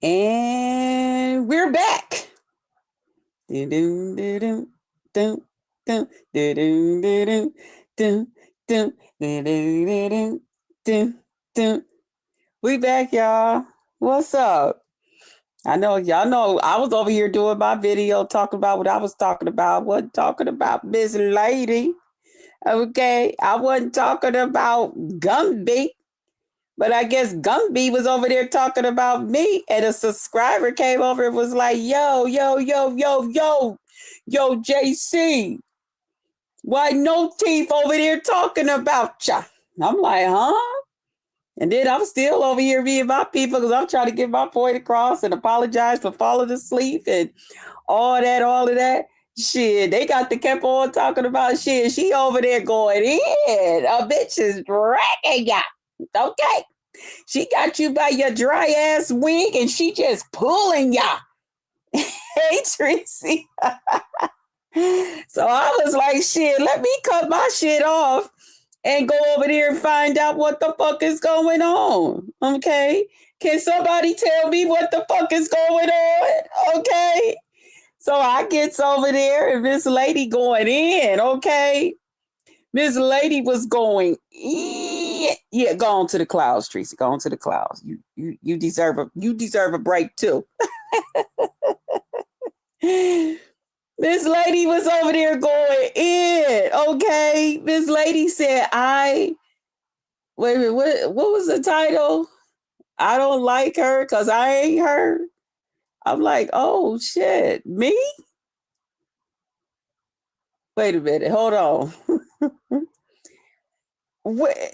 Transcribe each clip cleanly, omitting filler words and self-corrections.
And we're back. Dun, dun, dun, dun, dun, dun, dun, dun, dun, dun, dun, dun, dun, dun, dun, dun. We back, y'all. What's up? I know y'all know I was over here doing my video talking about what I was talking about. Wasn't talking about Miss Lady. Okay. I wasn't talking about Gumby. But I guess Gumby was over there talking about me, and a subscriber came over and was like, yo, JC, why no teeth over there talking about ya? I'm like, huh? And then I'm still over here being my people because I'm trying to get my point across and apologize for falling asleep and all of that. Shit, they got to keep on talking about shit. She over there going in. A bitch is dragging ya. Okay. She got you by your dry ass wig and she just pulling ya. Hey, Tracy. So I was like, shit, let me cut my shit off and go over there and find out what the fuck is going on. Okay. Can somebody tell me what the fuck is going on? Okay. So I gets over there and this lady going in. Okay. Miss Lady was going, yeah, go on to the clouds, Tracy. Go on to the clouds. You deserve a break too. Miss Lady was over there going in. Okay. Miss Lady said, wait a minute, what was the title? I don't like her because I ain't her. I'm like, oh shit, me? Wait a minute, hold on.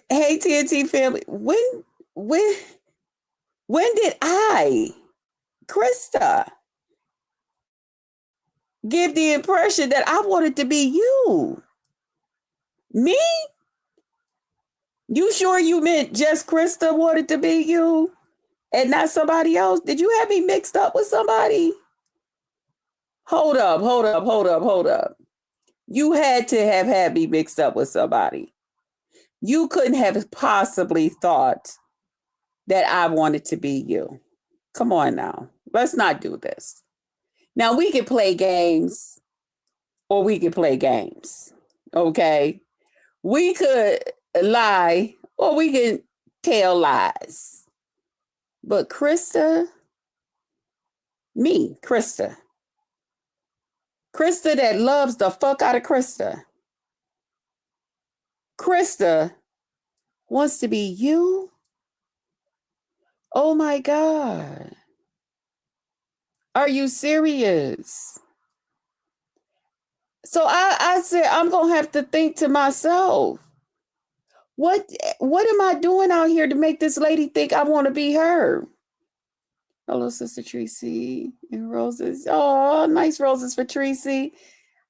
Hey TNT family, when when did Krista, give the impression that I wanted to be you? Me? You sure you meant just Krista wanted to be you and not somebody else? Did you have me mixed up with somebody? Hold up. You had to have had me mixed up with somebody. You couldn't have possibly thought that I wanted to be you. Come on now. Let's not do this. Now we can play games or we can play games. Okay? We could lie or we can tell lies. But Krista, Krista that loves the fuck out of Krista wants to be you. Oh my God. Are you serious? So I said, I'm going to have to think to myself, what am I doing out here to make this lady think I want to be her? Hello, Sister Tracy and roses. Oh, nice roses for Tracy.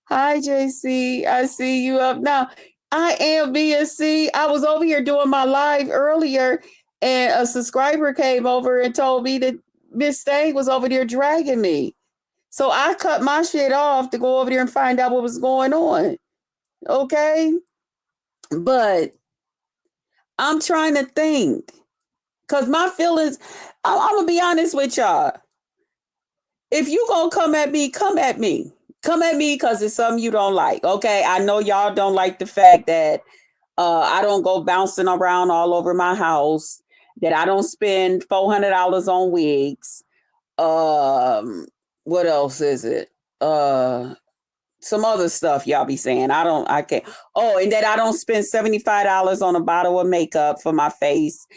Hi, JC. I see you up now. I am BSC. I was over here doing my live earlier, and a subscriber came over and told me that Miss Stang was over there dragging me. So I cut my shit off to go over there and find out what was going on. Okay? But I'm trying to think. Because my feelings, I'm going to be honest with y'all. If you going to come at me, come at me. Come at me because it's something you don't like. Okay? I know y'all don't like the fact that I don't go bouncing around all over my house, that I don't spend $400 on wigs. What else is it? Some other stuff y'all be saying. I can't. Oh, and that I don't spend $75 on a bottle of makeup for my face.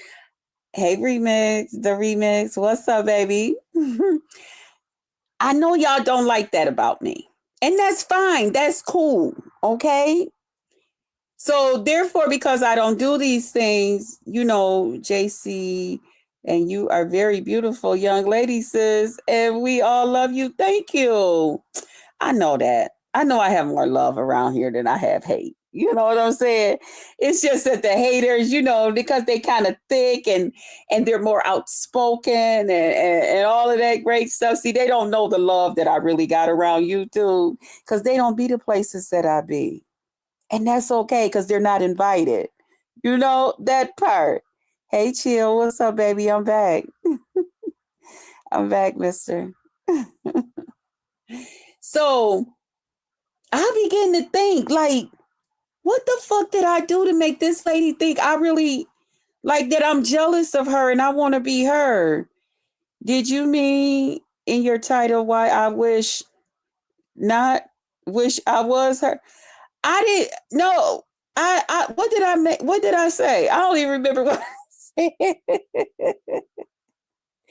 Hey, the remix. What's up, baby? I know y'all don't like that about me. And that's fine. That's cool. Okay. So therefore, because I don't do these things, JC, and you are very beautiful young lady, sis, and we all love you. Thank you. I know that. I know I have more love around here than I have hate. You know what I'm saying? It's just that the haters, because they kind of thick and they're more outspoken and all of that great stuff. See, they don't know the love that I really got around you too, because they don't be the places that I be. And that's okay because they're not invited. You know that part. Hey, chill. What's up, baby? I'm back. I'm back, mister. So I begin to think, like, what the fuck did I do to make this lady think I really like that I'm jealous of her and I want to be her? Did you mean in your title why I not wish I was her? I didn't no. I what did I make? What did I say? I don't even remember what I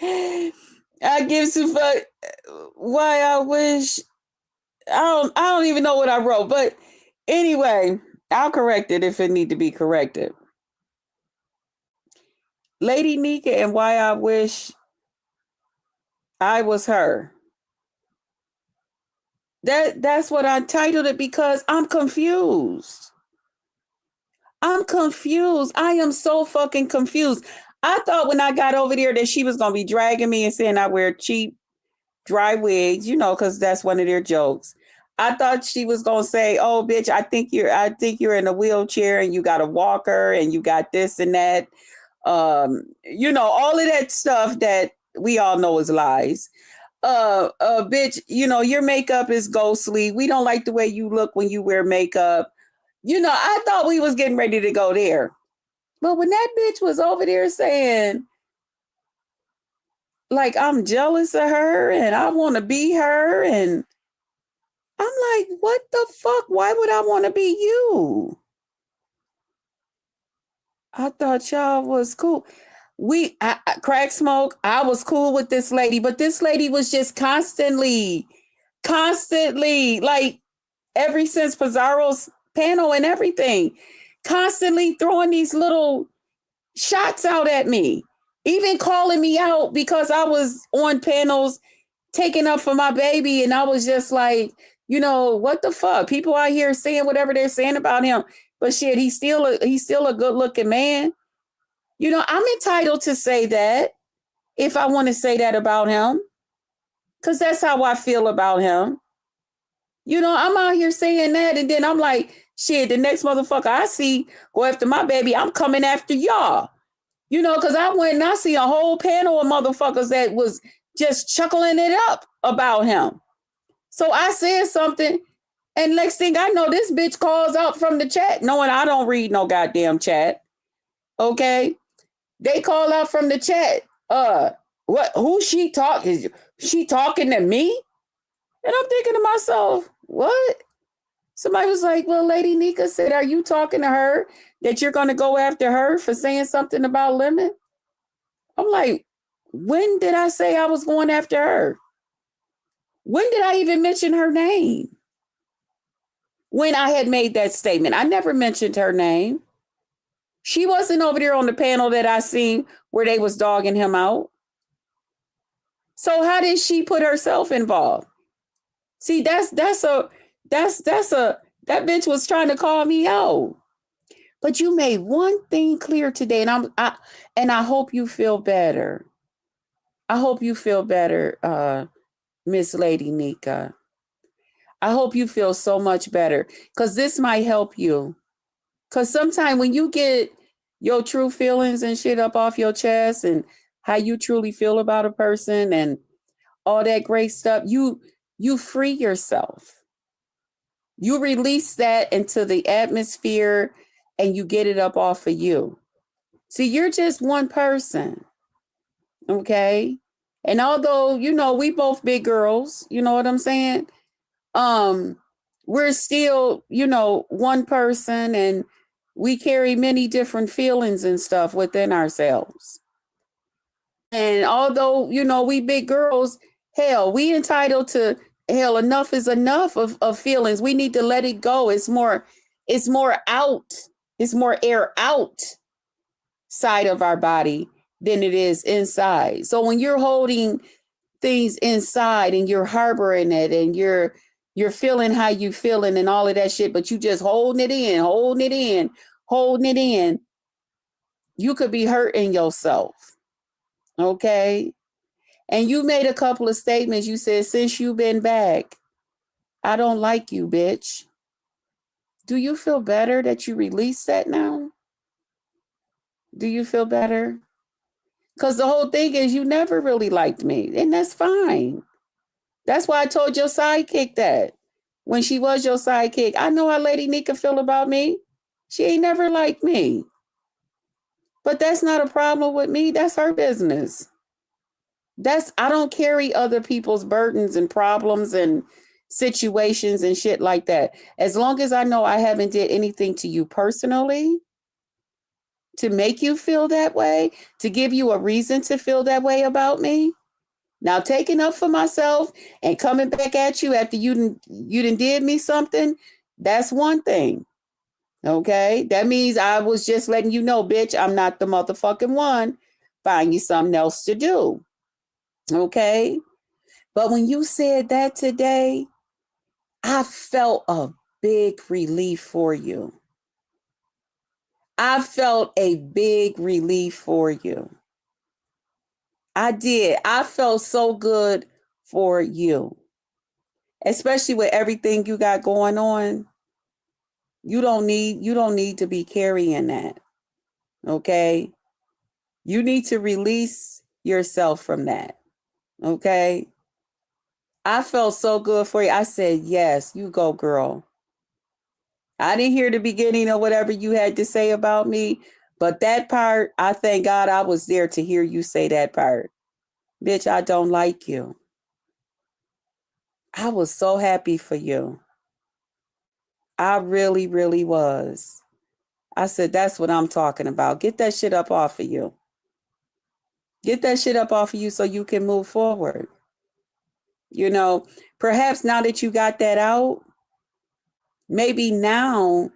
said. I give some fuck why I wish I don't even know what I wrote, but anyway, I'll correct it if it need to be corrected. Lady Nyca and why I wish I was her. That's what I titled it because I'm confused. I'm confused. I am so fucking confused. I thought when I got over there that she was gonna be dragging me and saying I wear cheap dry wigs, because that's one of their jokes. I thought she was gonna say, "Oh, bitch, I think you're in a wheelchair and you got a walker and you got this and that." All of that stuff that we all know is lies. Bitch, your makeup is ghostly. We don't like the way you look when you wear makeup. I thought we was getting ready to go there. But when that bitch was over there saying, like, I'm jealous of her and I want to be her, and I'm like, what the fuck? Why would I want to be you? I thought y'all was cool. Crack smoke. I was cool with this lady, but this lady was just constantly, like ever since Pizarro's panel and everything, constantly throwing these little shots out at me, even calling me out because I was on panels taking up for my baby. And I was just like, what the fuck? People out here saying whatever they're saying about him. But shit, he's still a good looking man. I'm entitled to say that if I want to say that about him, because that's how I feel about him. I'm out here saying that, and then I'm like, shit, the next motherfucker I see go after my baby, I'm coming after y'all. Because I went and I see a whole panel of motherfuckers that was just chuckling it up about him. So I said something, and next thing I know, this bitch calls out from the chat, knowing I don't read no goddamn chat. Okay? They call out from the chat. What? Who she talking? Is she talking to me? And I'm thinking to myself, what? Somebody was like, well, Lady Nyca said, are you talking to her that you're going to go after her for saying something about Lemon? I'm like, when did I say I was going after her? When did I even mention her name? When I had made that statement, I never mentioned her name. She wasn't over there on the panel that I seen where they was dogging him out. So how did she put herself involved? See, that bitch was trying to call me out. But you made one thing clear today, and I hope you feel better. I hope you feel better, Miss Lady Nyca. I hope you feel so much better because this might help you. Because sometimes when you get your true feelings and shit up off your chest and how you truly feel about a person and all that great stuff, you free yourself. You release that into the atmosphere and you get it up off of you. See, you're just one person. Okay. And although, we both big girls, you know what I'm saying? Um, we're still, one person and we carry many different feelings and stuff within ourselves. And although, we big girls, hell, we entitled to hell, enough is enough of feelings. We need to let it go. It's more out, it's more air out side of our body than it is inside. So when you're holding things inside and you're harboring it and you're feeling how you feeling and all of that shit, but you just holding it in, you could be hurting yourself. Okay. And you made a couple of statements. You said, since you've been back, I don't like you, bitch. Do you feel better that you released that now? Do you feel better? Because the whole thing is you never really liked me, and that's fine. That's why I told your sidekick that when she was your sidekick. I know how Lady Nyca feel about me. She ain't never liked me. But that's not a problem with me. That's her business. I don't carry other people's burdens and problems and situations and shit like that. As long as I know I haven't did anything to you personally to make you feel that way, to give you a reason to feel that way about me. Now taking up for myself and coming back at you after you done did me something, that's one thing. Okay? That means I was just letting you know, bitch, I'm not the motherfucking one. Find you something else to do. Okay? But when you said that today, I felt a big relief for you. I felt a big relief for you. I did. I felt so good for you. Especially with everything you got going on. You don't need to be carrying that. Okay? You need to release yourself from that. Okay? I felt so good for you. I said, yes, you go, girl. I didn't hear the beginning of whatever you had to say about me, but that part, I thank God I was there to hear you say that part. Bitch, I don't like you. I was so happy for you. I really, really was. I said, that's what I'm talking about. Get that shit up off of you. Get that shit up off of you so you can move forward. You know, perhaps now that you got that out, maybe now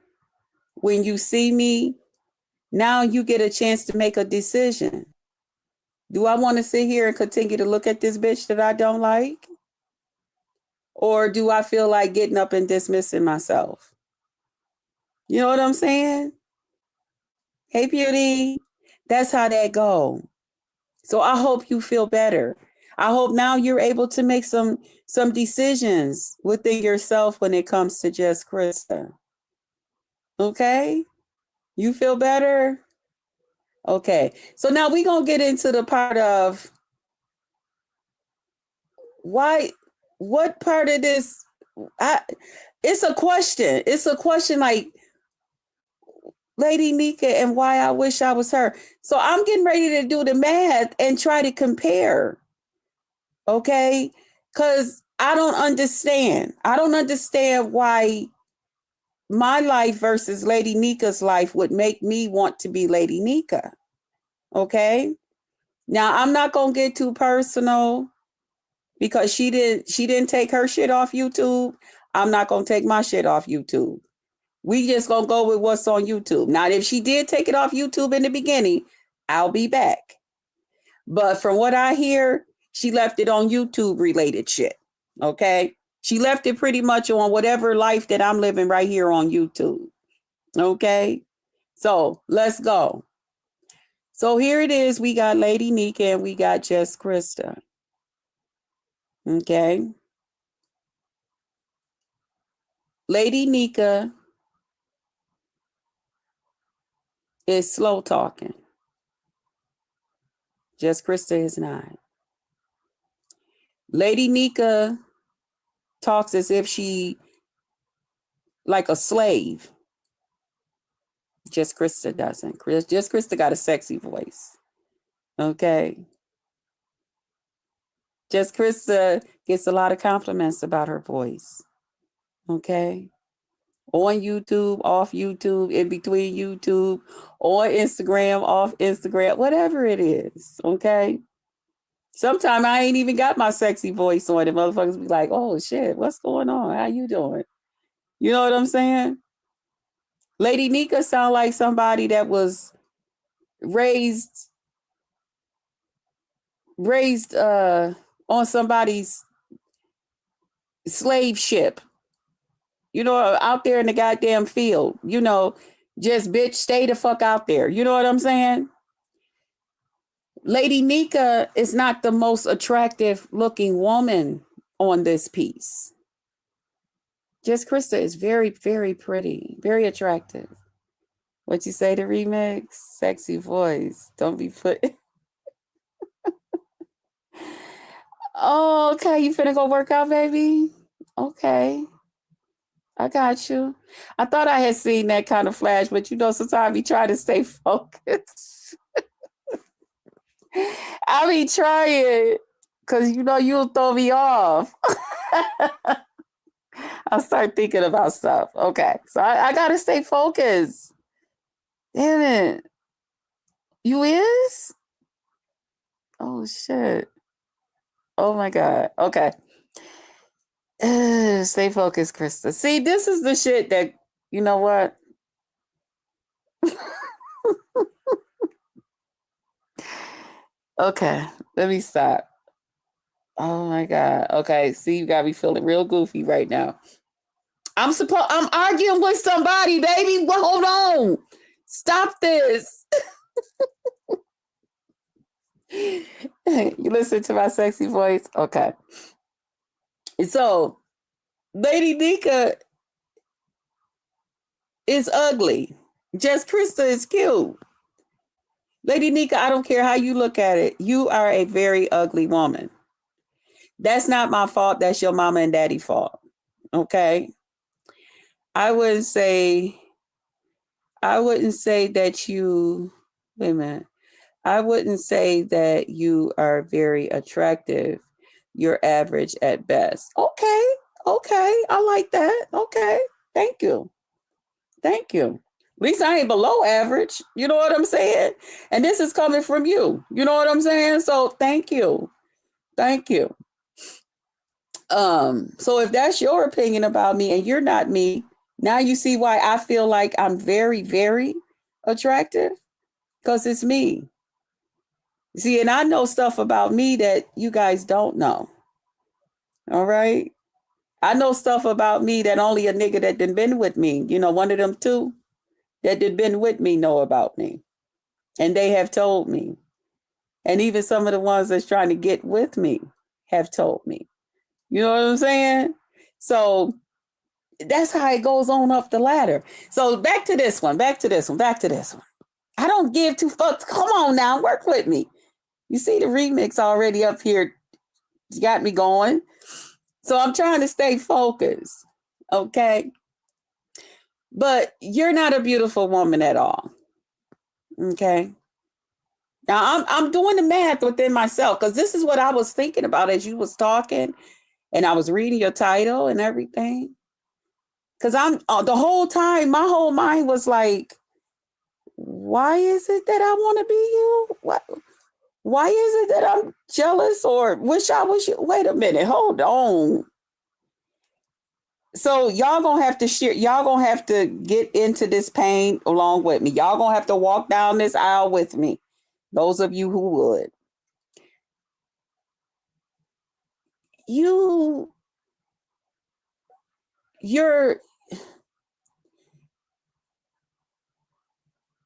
when you see me, now you get a chance to make a decision. Do I want to sit here and continue to look at this bitch that I don't like? Or do I feel like getting up and dismissing myself? You know what I'm saying? Hey, beauty. That's how that go. So I hope you feel better. I hope now you're able to make some decisions within yourself when it comes to just Krista. Okay? You feel better? Okay. So now we're going to get into the part of what part of this it's a question. It's a question like Lady Nyca and why I wish I was her. So I'm getting ready to do the math and try to compare. Okay? Because I don't understand. I don't understand why my life versus Lady Nyca's life would make me want to be Lady Nyca. Okay? Now I'm not gonna get too personal because she didn't take her shit off YouTube. I'm not gonna take my shit off YouTube. We just gonna go with what's on YouTube. Now, if she did take it off YouTube in the beginning, I'll be back. But from what I hear, she left it on YouTube related shit. Okay? She left it pretty much on whatever life that I'm living right here on YouTube. Okay? So let's go. So here it is. We got Lady Nyca and we got Just Krista. Okay? Lady Nyca is slow talking. Just Krista is not. Lady Nyca talks as if she like a slave. Just Krista doesn't. Just Krista got a sexy voice. Okay. Just Krista gets a lot of compliments about her voice. Okay. On YouTube, off YouTube, in between YouTube, on Instagram, off Instagram, whatever it is. Okay. Sometimes I ain't even got my sexy voice on it. Motherfuckers be like, oh shit, what's going on? How you doing? You know what I'm saying? Lady Nyca sound like somebody that was raised on somebody's slave ship, out there in the goddamn field, just bitch, stay the fuck out there. You know what I'm saying? Lady Nyca is not the most attractive looking woman on this piece. Just Krista is very, very pretty, very attractive. What you say, the remix? Sexy voice. Don't be put. Oh, okay. You finna go work out, baby? Okay. I got you. I thought I had seen that kind of flash, but sometimes you try to stay focused. I be trying because you'll throw me off. I'll start thinking about stuff. Okay. So I gotta stay focused. Damn it. You is? Oh shit. Oh my God. Okay. Stay focused, Krista. See, this is the shit that you know what? Okay, let me stop. Oh my God. Okay, see, you got me feeling real goofy right now. I'm arguing with somebody, baby. Well, hold on. Stop this. You listen to my sexy voice? Okay. So, Lady Nyca is ugly. Just Krista is cute. Lady Nyca, I don't care how you look at it. You are a very ugly woman. That's not my fault. That's your mama and daddy fault. Okay. I wouldn't say that you wait a minute. I wouldn't say that you are very attractive. You're average at best. Okay. Okay. I like that. Okay. Thank you. Thank you. At least I ain't below average. You know what I'm saying? And this is coming from you. You know what I'm saying? So thank you. Thank you. So if that's your opinion about me and you're not me, now you see why I feel like I'm very, very attractive because it's me. See, and I know stuff about me that you guys don't know. All right. I know stuff about me that only a nigga that done been with me, one of them two that done been with me know about me. And they have told me. And even some of the ones that's trying to get with me have told me. You know what I'm saying? So that's how it goes on up the ladder. So back to this one. I don't give two fucks. Come on now, work with me. You see the remix already up here got me going. So I'm trying to stay focused. Okay. But you're not a beautiful woman at all. Okay. Now I'm doing the math within myself because this is what I was thinking about as you was talking and I was reading your title and everything. Because I'm the whole time, my whole mind was like, why is it that I want to be you? What? Why is it that I'm jealous or wish I was you? Wait a minute, hold on. So y'all gonna have to share. Y'all gonna have to get into this pain along with me. Y'all gonna have to walk down this aisle with me. Those of you who would, you, you're,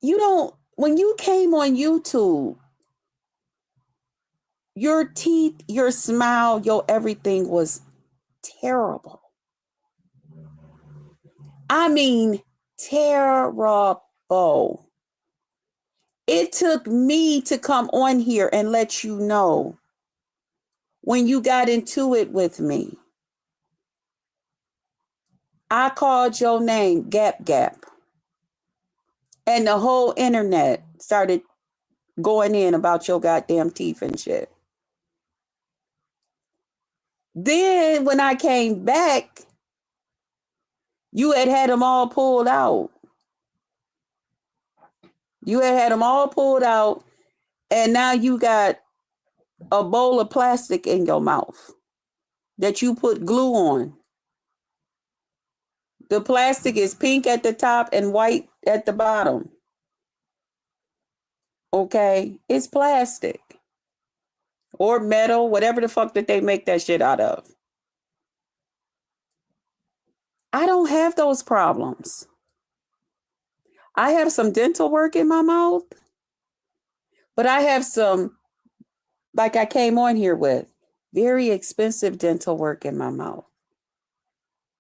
you don't. When you came on YouTube, your teeth, your smile, your everything was terrible. I mean, terrible. It took me to come on here and let you know when you got into it with me. I called your name Gap Gap. And the whole internet started going in about your goddamn teeth and shit. Then when I came back, you had them all pulled out. You had them all pulled out, and now you got a bowl of plastic in your mouth that you put glue on. The plastic is pink at the top and white at the bottom. Okay? It's plastic or metal, whatever the fuck that they make that shit out of. I don't have those problems. I have some dental work in my mouth, but I have some, like I came on here with, very expensive dental work in my mouth.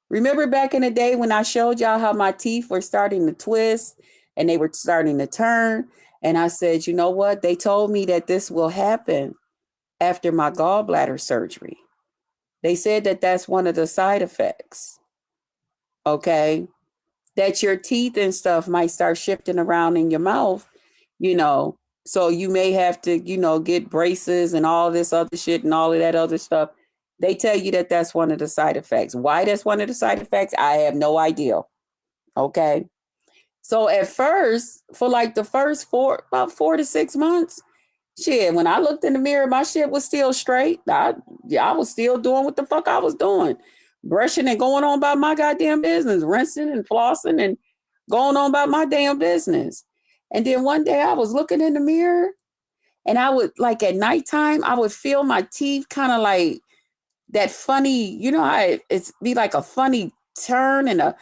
Remember back in the day when I showed y'all how my teeth were starting to twist and they were starting to turn? And I said, you know what? They told me that this will happen after my gallbladder surgery. They said that that's one of the side effects. Okay. That your teeth and stuff might start shifting around in your mouth, you know. So you may have to, get braces and all this other shit and all of that other stuff. They tell you that that's one of the side effects. Why that's one of the side effects, I have no idea. Okay. So at first, for like the first about 4 to 6 months, shit, when I looked in the mirror, my shit was still straight. I was still doing what the fuck I was doing. Brushing and going on about my goddamn business, rinsing and flossing and going on about my damn business. And then one day I was looking in the mirror and I would, like, at nighttime, I would feel my teeth kind of like that funny, it's be like a funny turn and a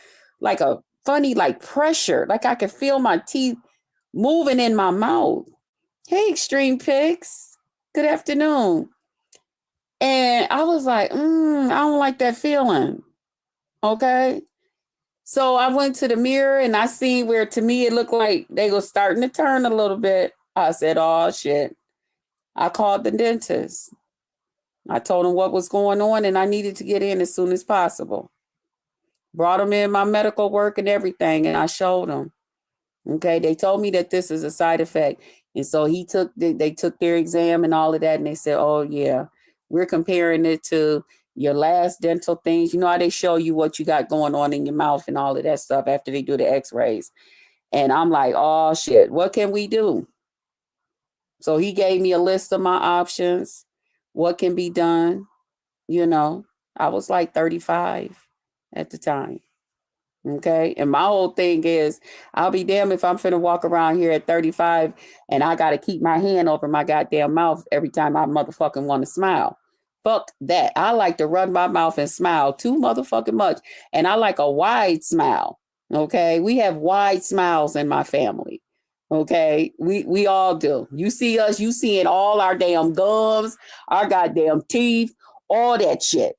funny like pressure. Like I could feel my teeth moving in my mouth. Hey, Extreme Pics. Good afternoon. And I was like, I don't like that feeling. Okay. So I went to the mirror and I seen where to me it looked like they were starting to turn a little bit. I said, oh shit. I called the dentist. I told him what was going on and I needed to get in as soon as possible. Brought him in my medical work and everything and I showed him. Okay, they told me that this is a side effect. And so they took their exam and all of that. And they said, oh yeah, we're comparing it to your last dental things. You know how they show you what you got going on in your mouth and all of that stuff after they do the x-rays. And I'm like, oh shit, what can we do? So he gave me a list of my options. What can be done? I was like 35 at the time. Okay. And my whole thing is, I'll be damned if I'm finna walk around here at 35 and I got to keep my hand over my goddamn mouth every time I motherfucking want to smile. Fuck that. I like to run my mouth and smile too motherfucking much. And I like a wide smile. Okay. We have wide smiles in my family. Okay. We all do. You see us, you seeing all our damn gums, our goddamn teeth, all that shit.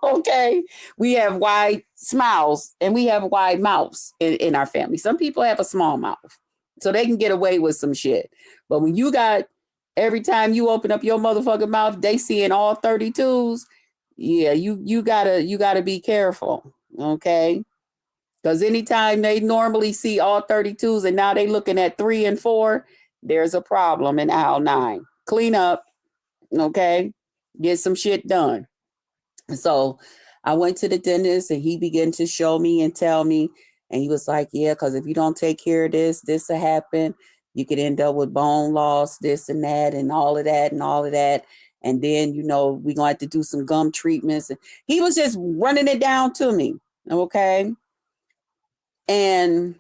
Okay. We have wide smiles and we have wide mouths in our family. Some people have a small mouth, so they can get away with some shit. But when you got, every time you open up your motherfucking mouth, they seeing all 32s. Yeah, you gotta be careful. Okay. Because anytime they normally see all 32s and now they looking at 3 and 4, there's a problem in aisle 9. Clean up. Okay. Get some shit done. So I went to the dentist and he began to show me and tell me, and he was like, yeah, because if you don't take care of this will happen. You could end up with bone loss, this and that, and all of that and all of that. And then, we're going to have to do some gum treatments. And he was just running it down to me. Okay. And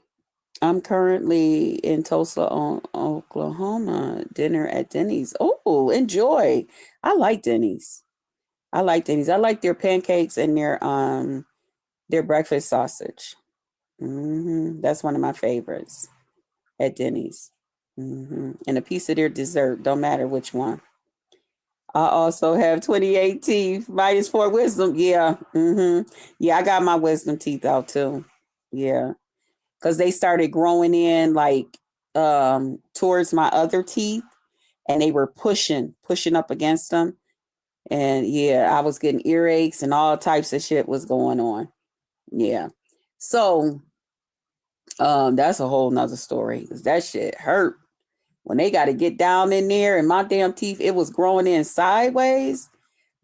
I'm currently in Tulsa, Oklahoma, dinner at Denny's. Oh, enjoy. I like Denny's. I like their pancakes and their breakfast sausage. That's one of my favorites at Denny's. And a piece of their dessert, don't matter which one. I also have 28 teeth, minus 4 wisdom. Yeah. Yeah, I got my wisdom teeth out too. Yeah. Because they started growing in like towards my other teeth and they were pushing up against them. And yeah, I was getting earaches and all types of shit was going on. Yeah. So that's a whole nother story. Because that shit hurt. When they got to get down in there and my damn teeth, it was growing in sideways.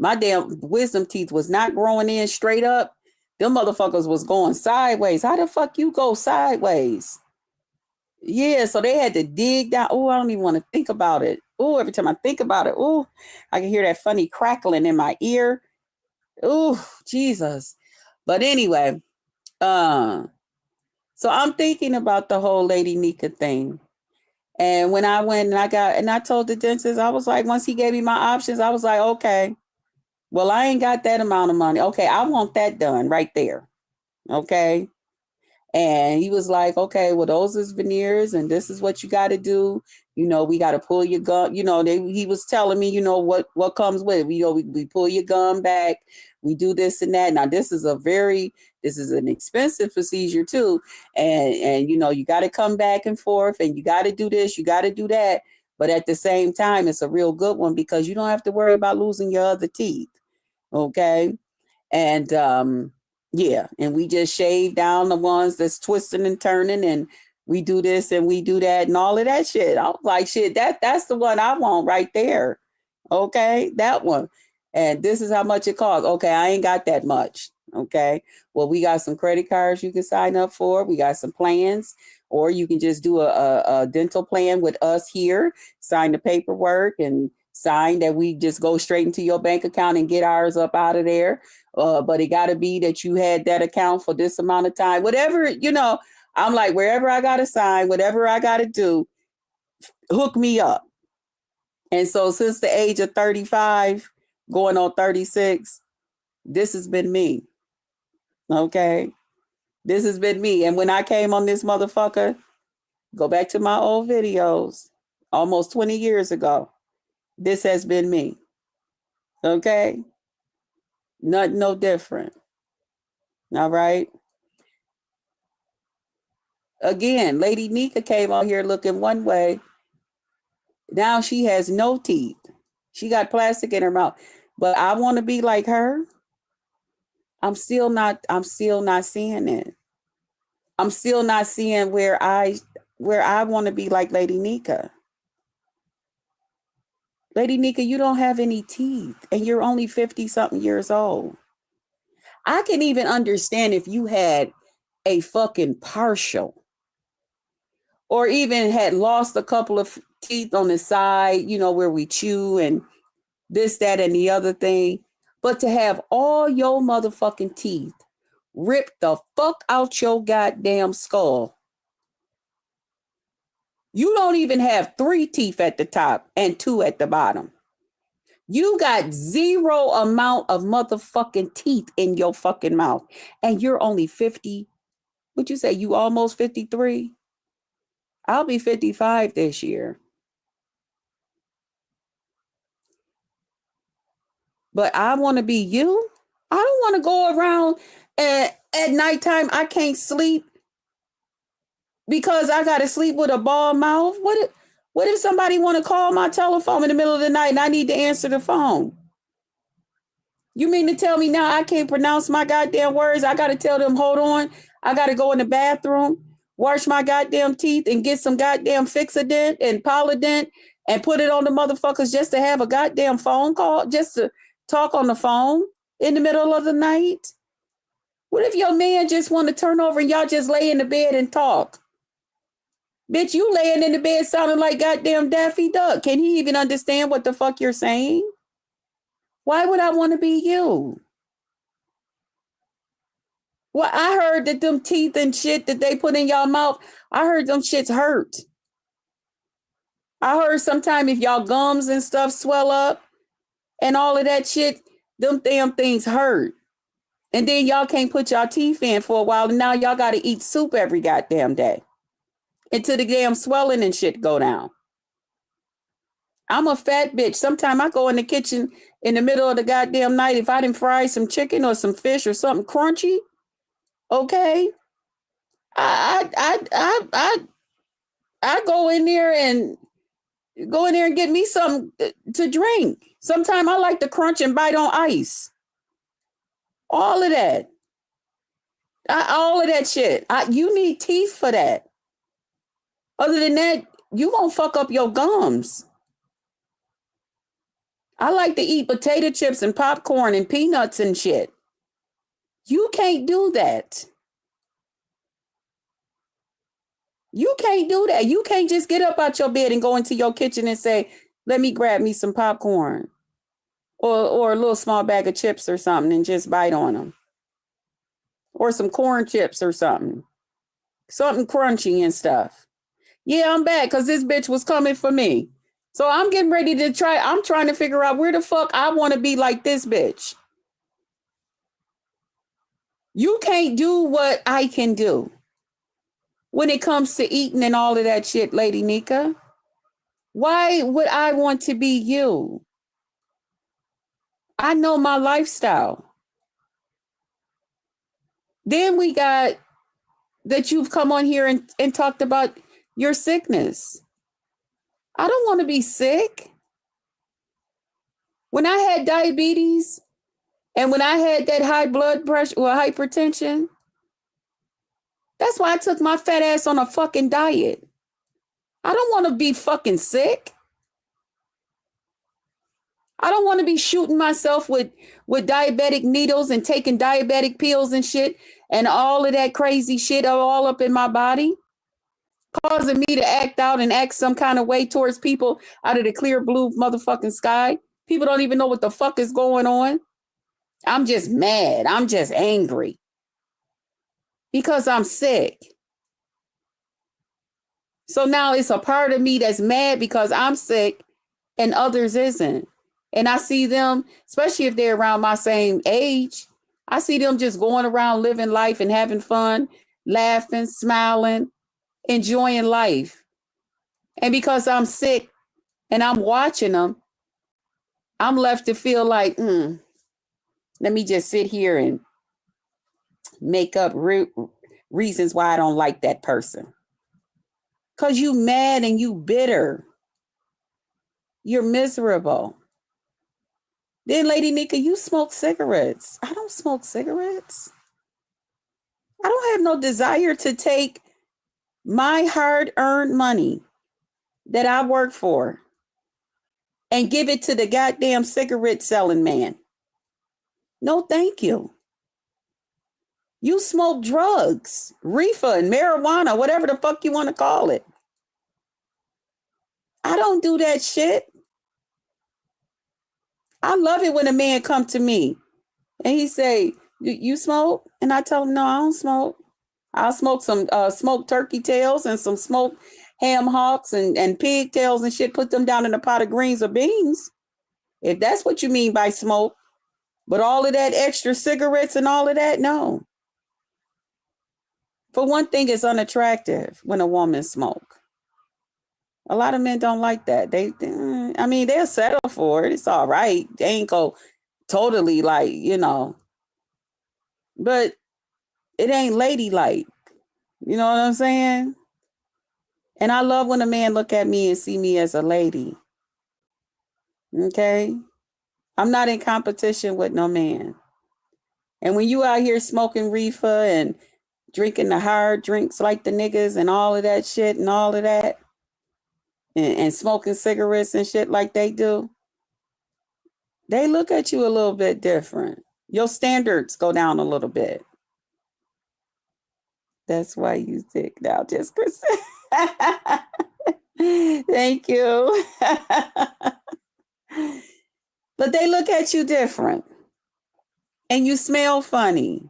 My damn wisdom teeth was not growing in straight up. Them motherfuckers was going sideways. How the fuck you go sideways? Yeah, so they had to dig down. Oh, I don't even want to think about it. Oh, every time I think about it, oh, I can hear that funny crackling in my ear. Oh, Jesus. But anyway, so I'm thinking about the whole Lady Nyca thing. And when I went and I told the dentist, I was like, once he gave me my options, I was like, okay, well, I ain't got that amount of money. Okay, I want that done right there. Okay. And he was like, okay, well, those is veneers and this is what you got to do. We got to pull your gum. He was telling me, what comes with it. We pull your gum back. We do this and that. Now, this is an expensive procedure too. And you got to come back and forth and you got to do this, you got to do that. But at the same time, it's a real good one because you don't have to worry about losing your other teeth. Okay. And yeah, and we just shave down the ones that's twisting and turning, and we do this and we do that and all of that shit. I was like, shit, that's the one I want right there. Okay, that one. And this is how much it costs. Okay, I ain't got that much. Okay. Well, we got some credit cards you can sign up for. We got some plans, or you can just do a dental plan with us here, sign the paperwork and sign that we just go straight into your bank account and get ours up out of there. But it got to be that you had that account for this amount of time, whatever, I'm like, wherever I got to sign, whatever I got to do, hook me up. And so since the age of 35, going on 36, this has been me. Okay. This has been me. And when I came on this motherfucker, go back to my old videos almost 20 years ago. This has been me. Okay. Nothing no different. All right. Again, Lady Nyca came on here looking one way. Now she has no teeth. She got plastic in her mouth. But I want to be like her. I'm still not seeing it. I'm still not seeing where I want to be like Lady Nyca. Lady Nyca, you don't have any teeth and you're only 50 something years old. I can even understand if you had a fucking partial or even had lost a couple of teeth on the side, where we chew and this, that, and the other thing. But to have all your motherfucking teeth ripped the fuck out your goddamn skull. You don't even have 3 teeth at the top and 2 at the bottom. You got 0 amount of motherfucking teeth in your fucking mouth. And you're only 50. What'd you say? You almost 53? I'll be 55 this year. But I want to be you. I don't want to go around at nighttime. I can't sleep because I got to sleep with a bald mouth. What if somebody want to call my telephone in the middle of the night and I need to answer the phone? You mean to tell me now I can't pronounce my goddamn words? I got to tell them, hold on. I got to go in the bathroom, wash my goddamn teeth and get some goddamn Fixodent and Polydent and put it on the motherfuckers just to have a goddamn phone call, just to talk on the phone in the middle of the night? What if your man just want to turn over and y'all just lay in the bed and talk? Bitch, you laying in the bed sounding like goddamn Daffy Duck. Can he even understand what the fuck you're saying? Why would I want to be you? Well, I heard that them teeth and shit that they put in y'all mouth, I heard them shits hurt. I heard sometime if y'all gums and stuff swell up and all of that shit, them damn things hurt. And then y'all can't put y'all teeth in for a while. And now y'all got to eat soup every goddamn day until the damn swelling and shit go down. I'm a fat bitch. Sometimes I go in the kitchen in the middle of the goddamn night. If I didn't fry some chicken or some fish or something crunchy, okay, I go in there and get me something to drink. Sometimes I like to crunch and bite on ice. All of that. All of that shit. You need teeth for that. Other than that, you won't fuck up your gums. I like to eat potato chips and popcorn and peanuts and shit. You can't do that. You can't do that. You can't just get up out your bed and go into your kitchen and say, let me grab me some popcorn or a little small bag of chips or something and just bite on them. Or some corn chips or something. Something crunchy and stuff. Yeah, I'm back because this bitch was coming for me. So I'm getting ready to try. I'm trying to figure out where the fuck I want to be like this bitch. You can't do what I can do when it comes to eating and all of that shit, Lady Nyca. Why would I want to be you? I know my lifestyle. Then we got that you've come on here and talked about your sickness. I don't want to be sick. When I had diabetes and when I had that high blood pressure or hypertension, that's why I took my fat ass on a fucking diet. I don't want to be fucking sick. I don't want to be shooting myself with diabetic needles and taking diabetic pills and shit and all of that crazy shit all up in my body, causing me to act out and act some kind of way towards people out of the clear blue motherfucking sky. People don't even know what the fuck is going on. I'm just mad. I'm just angry because I'm sick. So now it's a part of me that's mad because I'm sick and others isn't. And I see them, especially if they're around my same age, I see them just going around living life and having fun, laughing, smiling, enjoying life. And because I'm sick and I'm watching them, I'm left to feel like, let me just sit here and make up reasons why I don't like that person. Because you mad and you bitter. You're miserable. Then, Lady Nyca, you smoke cigarettes. I don't smoke cigarettes. I don't have no desire to take my hard-earned money that I work for and give it to the goddamn cigarette selling man. No, thank you. You smoke drugs, reefer and marijuana, whatever the fuck you want to call it. I don't do that shit. I love it when a man come to me and he say, you smoke? And I tell him, no, I don't smoke. I'll smoke some smoked turkey tails and some smoked ham hocks and pig tails and shit, put them down in a pot of greens or beans. If that's what you mean by smoke. But all of that extra cigarettes and all of that, no. For one thing, it's unattractive when a woman smoke. A lot of men don't like that. They'll settle for it. It's all right. They ain't go totally like, but it ain't ladylike. You know what I'm saying? And I love when a man look at me and see me as a lady. Okay? I'm not in competition with no man. And when you out here smoking reefer and drinking the hard drinks like the niggas and all of that shit and all of that, and smoking cigarettes and shit like they do, they look at you a little bit different. Your standards go down a little bit. That's why you sick now, just Chris. Thank you. But they look at you different. And you smell funny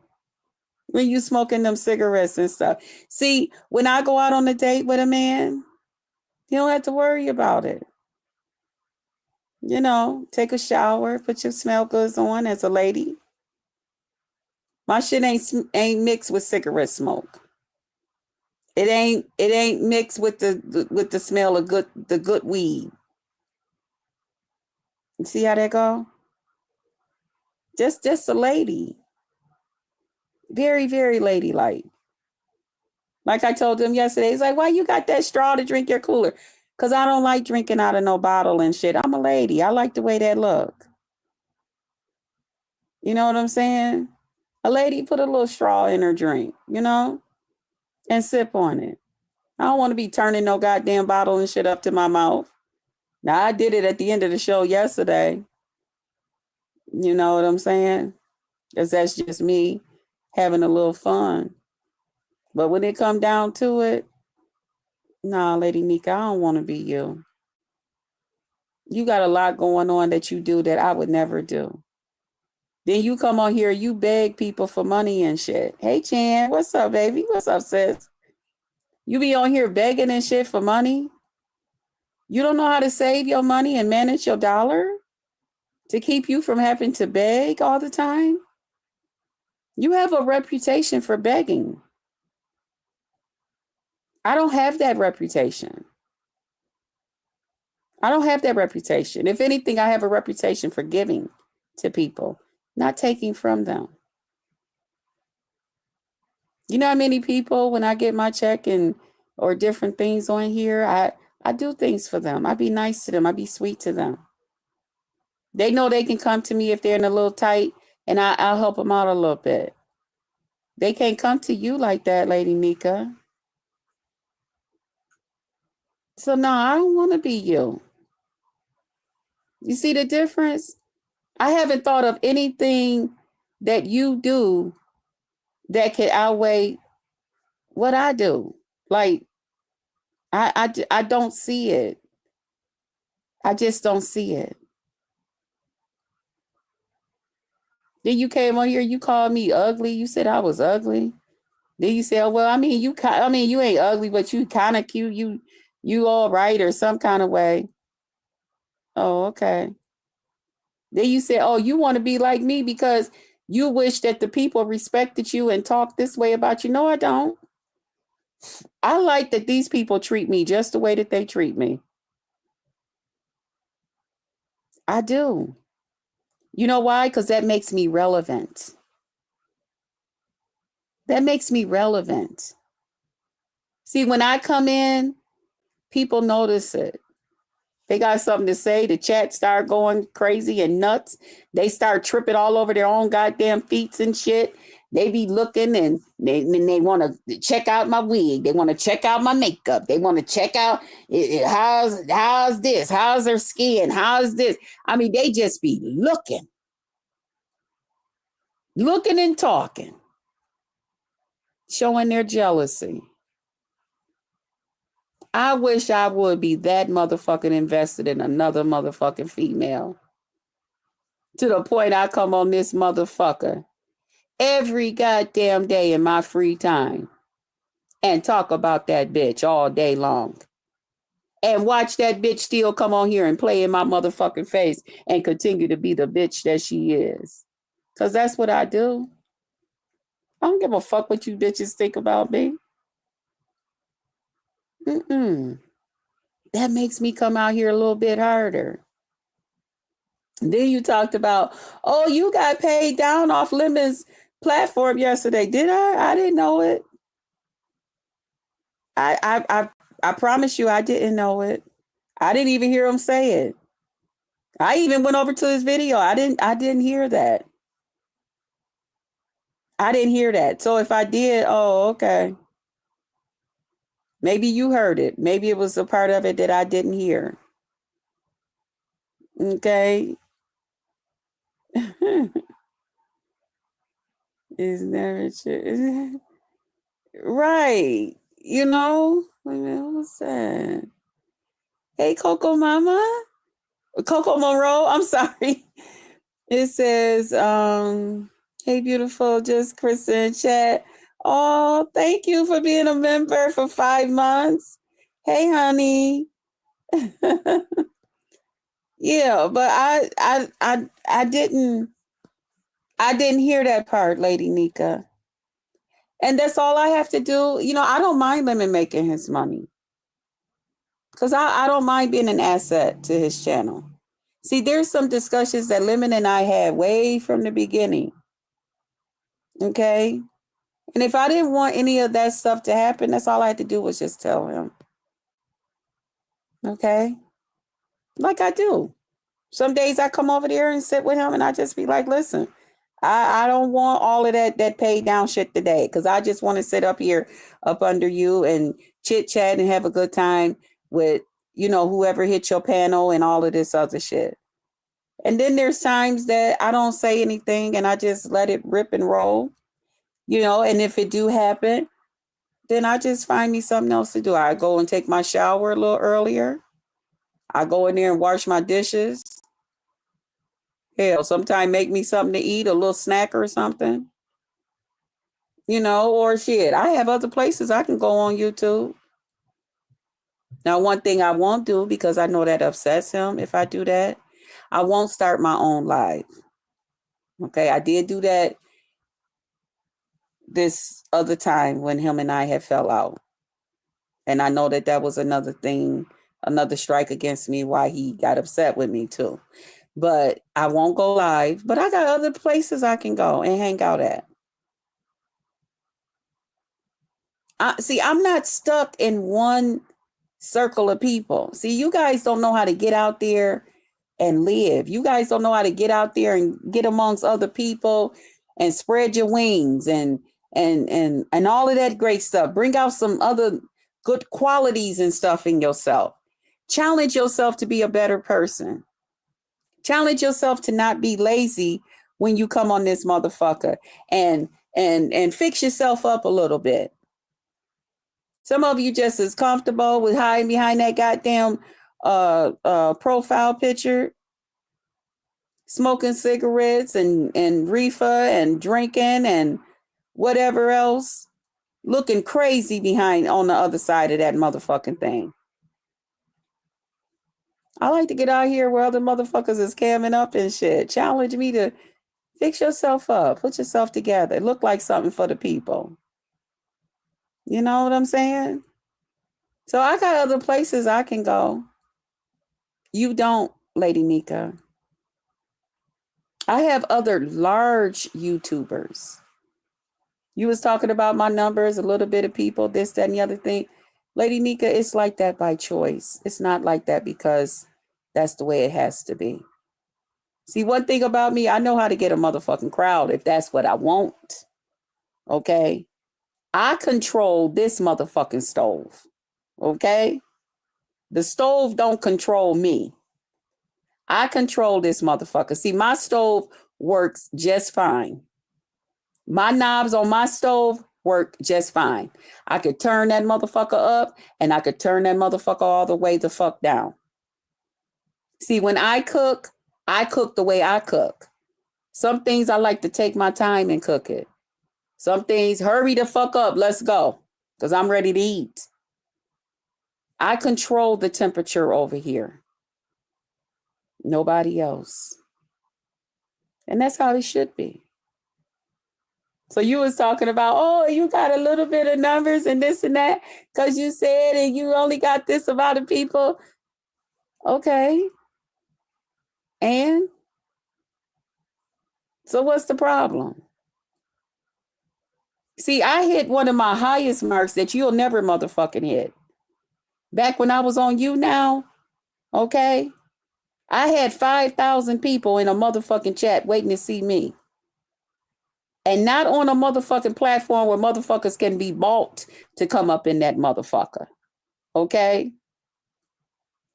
when you smoking them cigarettes and stuff. See, when I go out on a date with a man, you don't have to worry about it. Take a shower, put your smell goods on as a lady. My shit ain't mixed with cigarette smoke. It ain't mixed with the smell of the good weed. You see how that go? Just a lady. Very, very ladylike. Like I told them yesterday, he's like, why you got that straw to drink your cooler? Because I don't like drinking out of no bottle and shit. I'm a lady. I like the way that look. You know what I'm saying? A lady put a little straw in her drink, and sip on it. I don't want to be turning no goddamn bottle and shit up to my mouth. Now, I did it at the end of the show yesterday. You know what I'm saying? Because that's just me having a little fun. But when it come down to it, nah, Lady Nyca, I don't want to be you. You got a lot going on that you do that I would never do. Then you come on here, you beg people for money and shit. Hey, Chan, what's up, baby? What's up, sis? You be on here begging and shit for money? You don't know how to save your money and manage your dollar to keep you from having to beg all the time? You have a reputation for begging. I don't have that reputation. I don't have that reputation. If anything, I have a reputation for giving to people, not taking from them. You know how many people, when I get my check or different things on here, I do things for them. I be nice to them. I be sweet to them. They know they can come to me if they're in a little tight, and I'll help them out a little bit. They can't come to you like that, Lady Nyca. So no, I don't want to be you. You see the difference? I haven't thought of anything that you do that could outweigh what I do. Like I don't see it. I just don't see it. Then you came on here, you called me ugly. You said I was ugly. Then you say, oh, well, I mean, you ain't ugly, but you kind of cute. You all right or some kind of way. Oh, okay. Then you say, oh, you want to be like me because you wish that the people respected you and talked this way about you. No, I don't. I like that these people treat me just the way that they treat me. I do. You know why? Because that makes me relevant. That makes me relevant. See, when I come in, people notice it. They got something to say. The chat start going crazy and nuts. They start tripping all over their own goddamn feet and shit. They be looking and they want to check out my wig. They want to check out my makeup. They want to check out how's this? How's their skin? How's this? I mean, they just be looking and talking, showing their jealousy. I wish I would be that motherfucking invested in another motherfucking female. To the point I come on this motherfucker every goddamn day in my free time and talk about that bitch all day long. And watch that bitch still come on here and play in my motherfucking face and continue to be the bitch that she is. Because that's what I do. I don't give a fuck what you bitches think about me. Mm-mm. That makes me come out here a little bit harder. Then you talked about, oh, you got paid down off Lemon's platform yesterday. Did I? I didn't know it. I promise you, I didn't know it. I didn't even hear him say it. I even went over to his video. I didn't hear that. I didn't hear that. So if I did, oh, okay. Maybe you heard it. Maybe it was a part of it that I didn't hear. Okay. It's never true. Right. You know? Wait a minute, what was that? Hey, Coco Mama? Coco Monroe, I'm sorry. It says, hey, beautiful, just Krista in chat. Oh, thank you for being a member for 5 months. Hey, honey. Yeah, but I didn't hear that part, Lady Nyca. And that's all I have to do. You know, I don't mind Lemon making his money. Because I don't mind being an asset to his channel. See, there's some discussions that Lemon and I had way from the beginning. Okay? And if I didn't want any of that stuff to happen, that's all I had to do was just tell him. Okay? Like I do. Some days I come over there and sit with him and I just be like, listen, I don't want all of that paid down shit today because I just want to sit up here up under you and chit chat and have a good time with, whoever hit your panel and all of this other shit. And then there's times that I don't say anything and I just let it rip and roll, and if it do happen, then I just find me something else to do. I go and take my shower a little earlier. I go in there and wash my dishes. Hell, sometimes make me something to eat, a little snack or something. Or shit. I have other places I can go on YouTube. Now, one thing I won't do because I know that upsets him if I do that, I won't start my own live. Okay, I did do that this other time when him and I had fell out. And I know that was another thing, another strike against me why he got upset with me too. But I won't go live, but I got other places I can go and hang out at. See, I'm not stuck in one circle of people. See, you guys don't know how to get out there and live. You guys don't know how to get out there and get amongst other people and spread your wings and all of that great stuff. Bring out some other good qualities and stuff in yourself. Challenge yourself to be a better person. Challenge yourself to not be lazy when you come on this motherfucker and fix yourself up a little bit. Some of you just as comfortable with hiding behind that goddamn profile picture, smoking cigarettes and reefer and drinking and whatever else, looking crazy behind on the other side of that motherfucking thing. I like to get out here where other motherfuckers is camming up and shit. Challenge me to fix yourself up, put yourself together, look like something for the people. You know what I'm saying? So I got other places I can go. You don't, Lady Nyca. I have other large YouTubers. You was talking about my numbers, a little bit of people, this, that, and the other thing. Lady Nyca, it's like that by choice. It's not like that because that's the way it has to be. See, one thing about me, I know how to get a motherfucking crowd if that's what I want. Okay? I control this motherfucking stove. Okay? The stove don't control me. I control this motherfucker. See, my stove works just fine. My knobs on my stove work just fine. I could turn that motherfucker up and I could turn that motherfucker all the way the fuck down. See, when I cook the way I cook. Some things I like to take my time and cook it. Some things, hurry the fuck up, let's go, because I'm ready to eat. I control the temperature over here. Nobody else. And that's how it should be. So you was talking about, oh, you got a little bit of numbers and this and that because you said and you only got this amount of people. Okay. And so what's the problem? See, I hit one of my highest marks that you'll never motherfucking hit. Back when I was on You Now, okay, I had 5,000 people in a motherfucking chat waiting to see me. And not on a motherfucking platform where motherfuckers can be bought to come up in that motherfucker. Okay?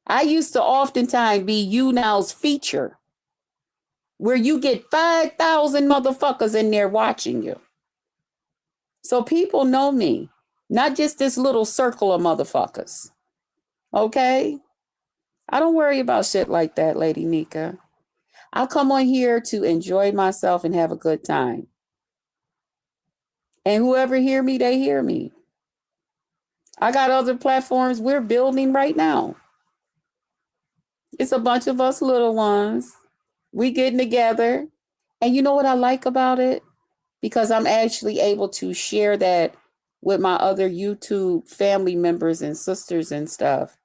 I used to oftentimes be You Now's feature where you get 5,000 motherfuckers in there watching you. So people know me, not just this little circle of motherfuckers. Okay? I don't worry about shit like that, Lady Nyca. I come on here to enjoy myself and have a good time. And whoever hear me, they hear me. I got other platforms we're building right now. It's a bunch of us little ones. We getting together. And you know what I like about it? Because I'm actually able to share that with my other YouTube family members and sisters and stuff.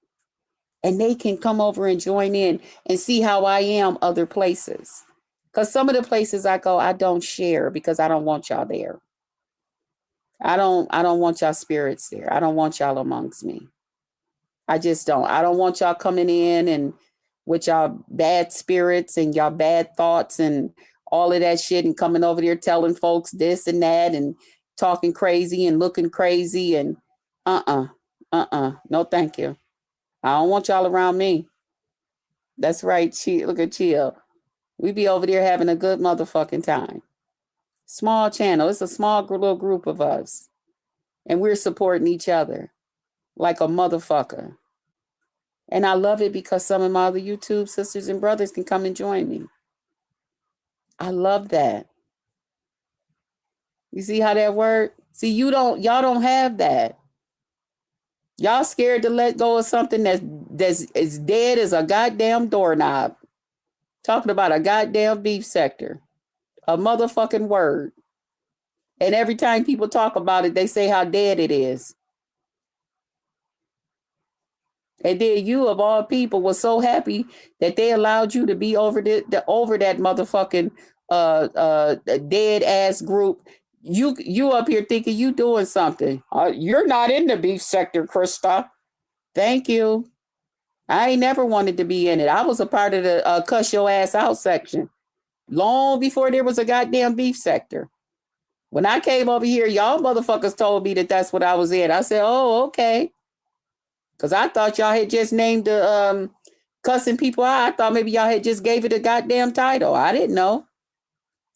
And they can come over and join in and see how I am other places. Because some of the places I go, I don't share because I don't want y'all there. I don't want y'all spirits there. I don't want y'all amongst me. I just don't. I don't want y'all coming in and with y'all bad spirits and y'all bad thoughts and all of that shit and coming over there telling folks this and that and talking crazy and looking crazy and no thank you. I don't want y'all around me. That's right. Look at Chill. We be over there having a good motherfucking time. Small channel. It's a small little group of us. And we're supporting each other like a motherfucker. And I love it because some of my other YouTube sisters and brothers can come and join me. I love that. You see how that works? See, y'all don't have that. Y'all scared to let go of something that's as dead as a goddamn doorknob. Talking about a goddamn beef sector. A motherfucking word. And every time people talk about it, they say how dead it is. And then you, of all people, was so happy that they allowed you to be over over that motherfucking dead ass group. You up here thinking you doing something. You're not in the beef sector, Krista. Thank you. I ain't never wanted to be in it. I was a part of the cuss your ass out section long before there was a goddamn beef sector. When I came over here, y'all motherfuckers told me that that's what I was in. I said, oh, okay. Because I thought y'all had just named the cussing people out. I thought maybe y'all had just gave it a goddamn title. I didn't know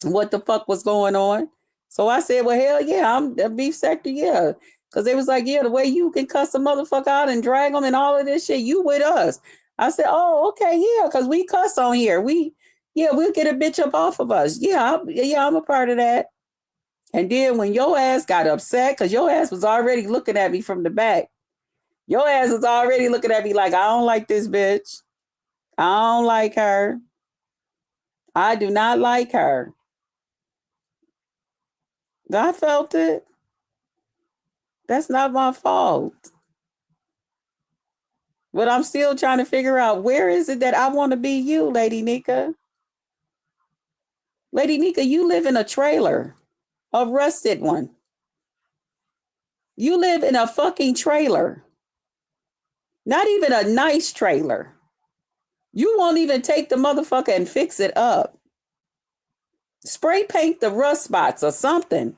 what the fuck was going on. So I said, well, hell yeah, I'm the beef sector, yeah. Because they was like, yeah, the way you can cuss a motherfucker out and drag them and all of this shit, you with us. I said, oh, okay, yeah, because we cuss on here. We'll get a bitch up off of us. I'm a part of that. And then when your ass got upset, because your ass was already looking at me from the back, your ass was already looking at me like, I don't like this bitch. I don't like her. I do not like her. I felt it. That's not my fault. But I'm still trying to figure out where is it that I want to be you, Lady Nyca. Lady Nyca, you live in a trailer, a rusted one. You live in a fucking trailer. Not even a nice trailer. You won't even take the motherfucker and fix it up. Spray paint the rust spots or something.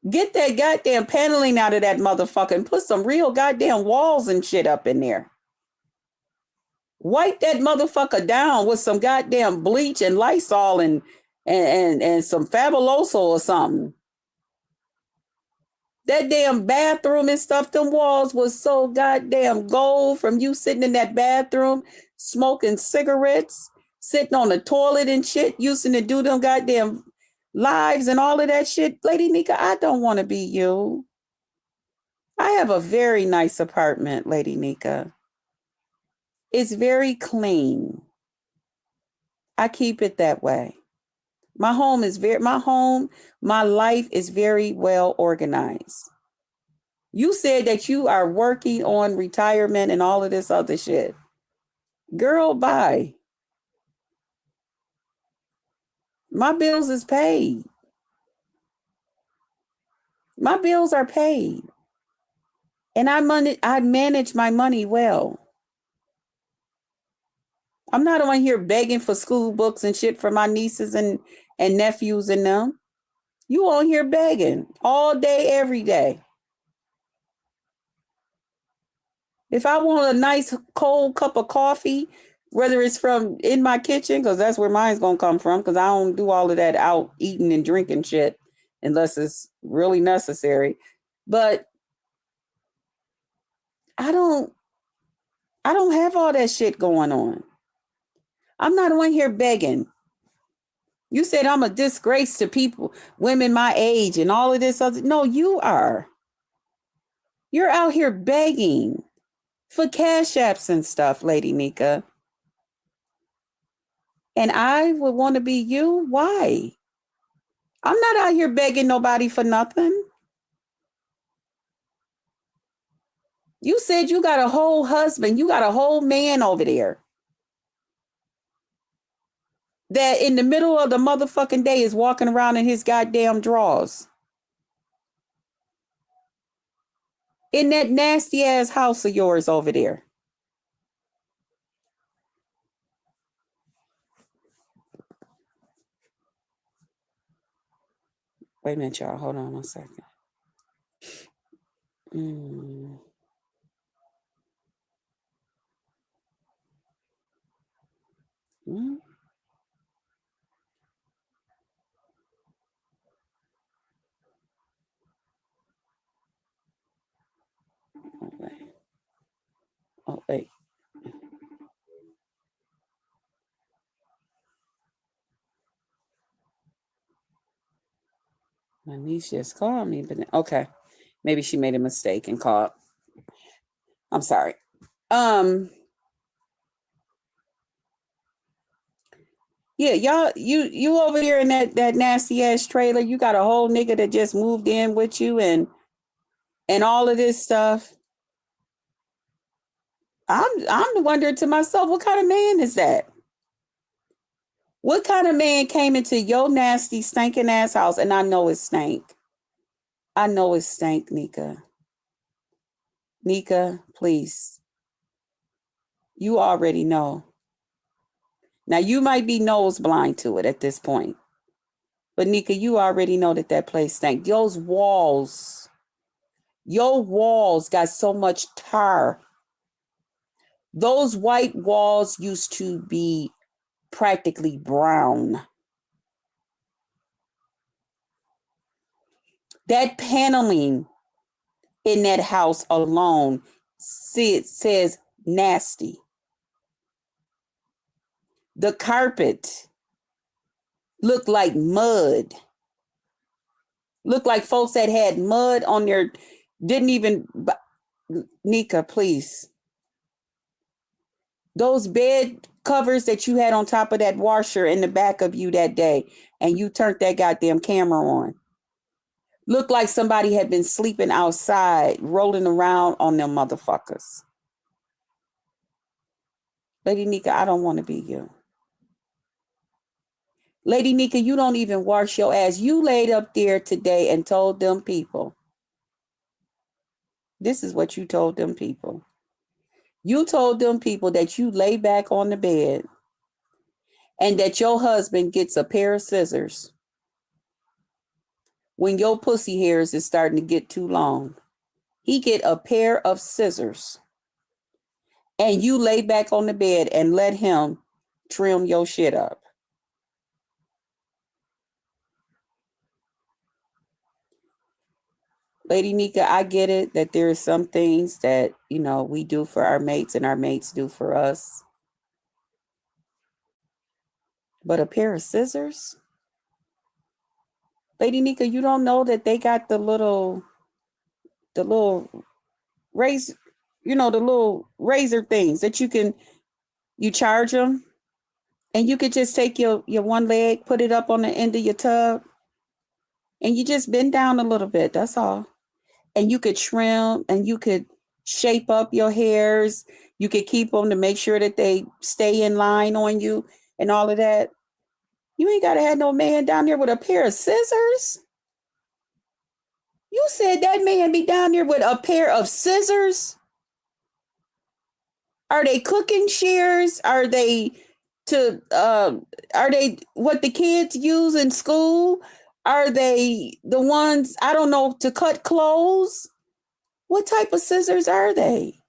Get that goddamn paneling out of that motherfucker and put some real goddamn walls and shit up in there. Wipe that motherfucker down with some goddamn bleach and Lysol and some Fabuloso or something. That damn bathroom and stuff, them walls was so goddamn gold from you sitting in that bathroom, smoking cigarettes, sitting on the toilet and shit, using to do them goddamn lives and all of that shit. Lady Nyca, I don't want to be you. I have a very nice apartment, Lady Nyca. It's very clean. I keep it that way. My life is very well organized. You said that you are working on retirement and all of this other shit. Girl, bye. My bills is paid. My bills are paid. And I manage my money well. I'm not on here begging for school books and shit for my nieces and nephews and them. You on here begging all day, every day. If I want a nice cold cup of coffee, whether it's from in my kitchen, because that's where mine's gonna come from, because I don't do all of that out eating and drinking shit unless it's really necessary. But I don't have all that shit going on. I'm not on here begging. You said I'm a disgrace to people, women my age, and all of this other. No, you are. You're out here begging for cash apps and stuff, Lady Nyca. And I would want to be you. Why? I'm not out here begging nobody for nothing. You said you got a whole husband. You got a whole man over there that in the middle of the motherfucking day is walking around in his goddamn drawers. In that nasty ass house of yours over there. Wait a minute, y'all. Hold on 1 second. Mm. Mm. Oh, wait. Oh, wait. My niece just called me, but okay. Maybe she made a mistake and called. I'm sorry. Um, yeah, y'all, you over there in that nasty ass trailer. You got a whole nigga that just moved in with you and all of this stuff. I'm wondering to myself, what kind of man is that? What kind of man came into your nasty stinking ass house? And I know it stank. I know it stank, Nyca. Nyca, please. You already know. Now, you might be nose blind to it at this point. But Nyca, you already know that place stank. Your walls got so much tar. Those white walls used to be practically brown. That paneling in that house alone says nasty. The carpet looked like mud. Looked like folks that had mud on their, didn't even, Nyca, please. Those bed covers that you had on top of that washer in the back of you that day, and you turned that goddamn camera on. Looked like somebody had been sleeping outside, rolling around on them motherfuckers. Lady Nyca, I don't want to be you. Lady Nyca, you don't even wash your ass. You laid up there today and told them people. This is what you told them people. You told them people that you lay back on the bed and that your husband gets a pair of scissors when your pussy hairs is starting to get too long. He get a pair of scissors and you lay back on the bed and let him trim your shit up. Lady Nyca, I get it that there are some things that, we do for our mates and our mates do for us. But a pair of scissors? Lady Nyca, you don't know that they got the little razor, the little razor things that you charge them, and you could just take your one leg, put it up on the end of your tub, and you just bend down a little bit. That's all. And you could trim and you could shape up your hairs. You could keep them to make sure that they stay in line on you and all of that. You ain't got to have no man down there with a pair of scissors. You said that man be down there with a pair of scissors? Are they cooking shears? Are they what the kids use in school? Are they the ones, I don't know, to cut clothes? What type of scissors are they?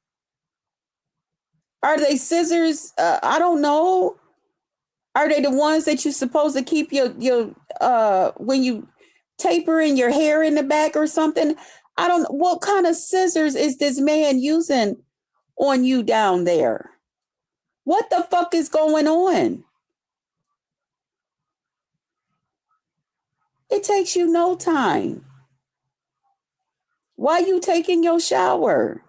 Are they scissors? I don't know. Are they the ones that you're supposed to keep your when you tapering your hair in the back or something? I don't know. What kind of scissors is this man using on you down there? What the fuck is going on? It takes you no time. Why you taking your shower?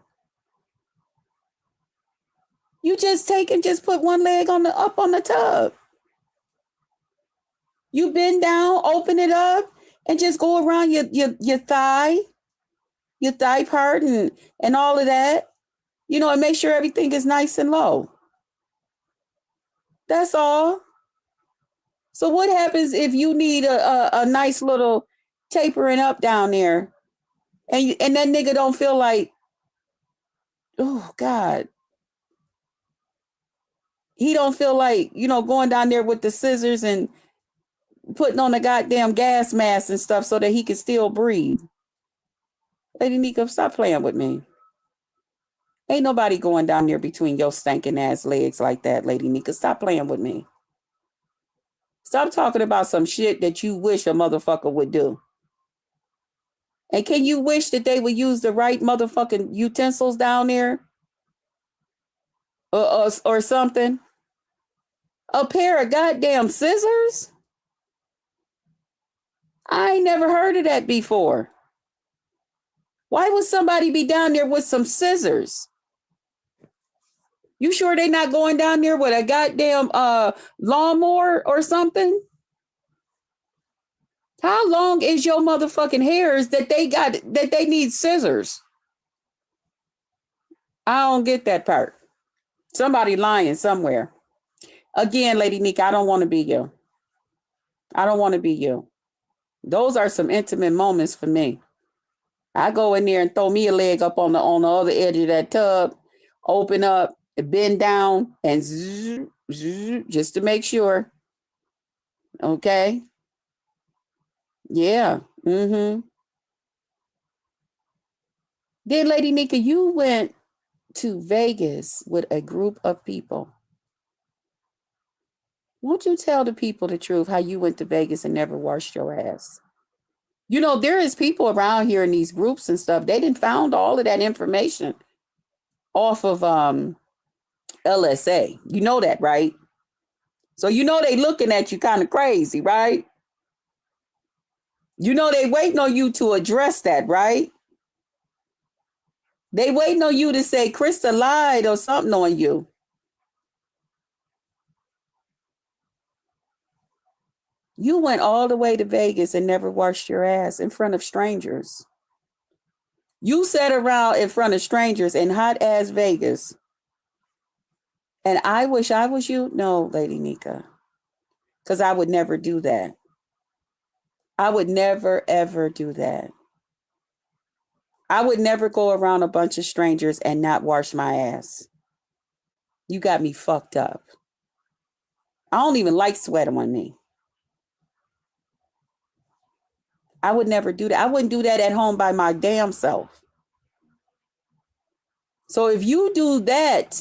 You just put one leg up on the tub. You bend down, open it up, and just go around your thigh part and all of that, and make sure everything is nice and low. That's all. So what happens if you need a nice little tapering up down there and that nigga don't feel like, oh God, he don't feel like, going down there with the scissors and putting on a goddamn gas mask and stuff so that he can still breathe. Lady Nyca, stop playing with me. Ain't nobody going down there between your stinking ass legs like that, Lady Nyca. Stop playing with me. Stop talking about some shit that you wish a motherfucker would do. And can you wish that they would use the right motherfucking utensils down there? Or something? A pair of goddamn scissors? I ain't never heard of that before. Why would somebody be down there with some scissors? You sure they not going down there with a goddamn lawnmower or something? How long is your motherfucking hairs that they need scissors? I don't get that part. Somebody lying somewhere. Again, Lady Nyca, I don't want to be you. I don't want to be you. Those are some intimate moments for me. I go in there and throw me a leg up on the other edge of that tub, open up, bend down, and zzz, zzz, just to make sure. Okay. Yeah. Mm-hmm. Then, Lady Nyca, you went to Vegas with a group of people. Won't you tell the people the truth how you went to Vegas and never washed your ass? You know, there is people around here in these groups and stuff. They didn't found all of that information off of LSA. You know that, right? So you know they looking at you kind of crazy, right? You know they waiting on you to address that, right? They waiting on you to say Krista lied or something on you. You went all the way to Vegas and never washed your ass in front of strangers. You sat around in front of strangers in hot ass Vegas. And I wish I was you. No, Lady Nyca. Because I would never do that. I would never, ever do that. I would never go around a bunch of strangers and not wash my ass. You got me fucked up. I don't even like sweat on me. I would never do that. I wouldn't do that at home by my damn self. So if you do that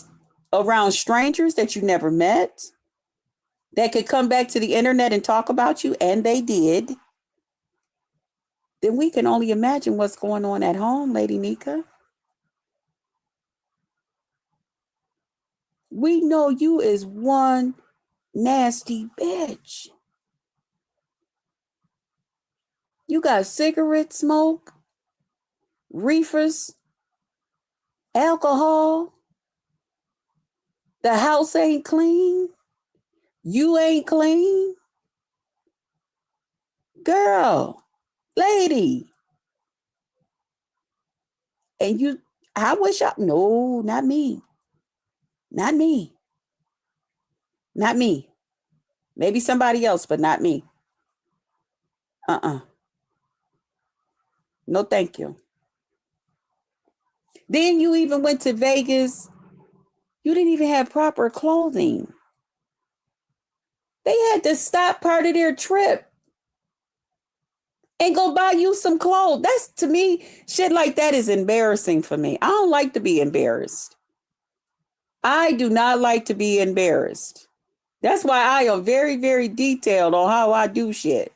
around strangers that you never met, that could come back to the internet and talk about you, and they did, then we can only imagine what's going on at home, Lady Nyca. We know you is one nasty bitch. You got cigarette smoke, reefers, alcohol. The house ain't clean. You ain't clean. Girl, lady. And you, I wish I, no, not me. Not me. Not me. Maybe somebody else, but not me. No, thank you. Then you even went to Vegas. You didn't even have proper clothing. They had to stop part of their trip and go buy you some clothes. That's, to me, shit like that is embarrassing for me. I don't like to be embarrassed. I do not like to be embarrassed. That's why I am very, very detailed on how I do shit.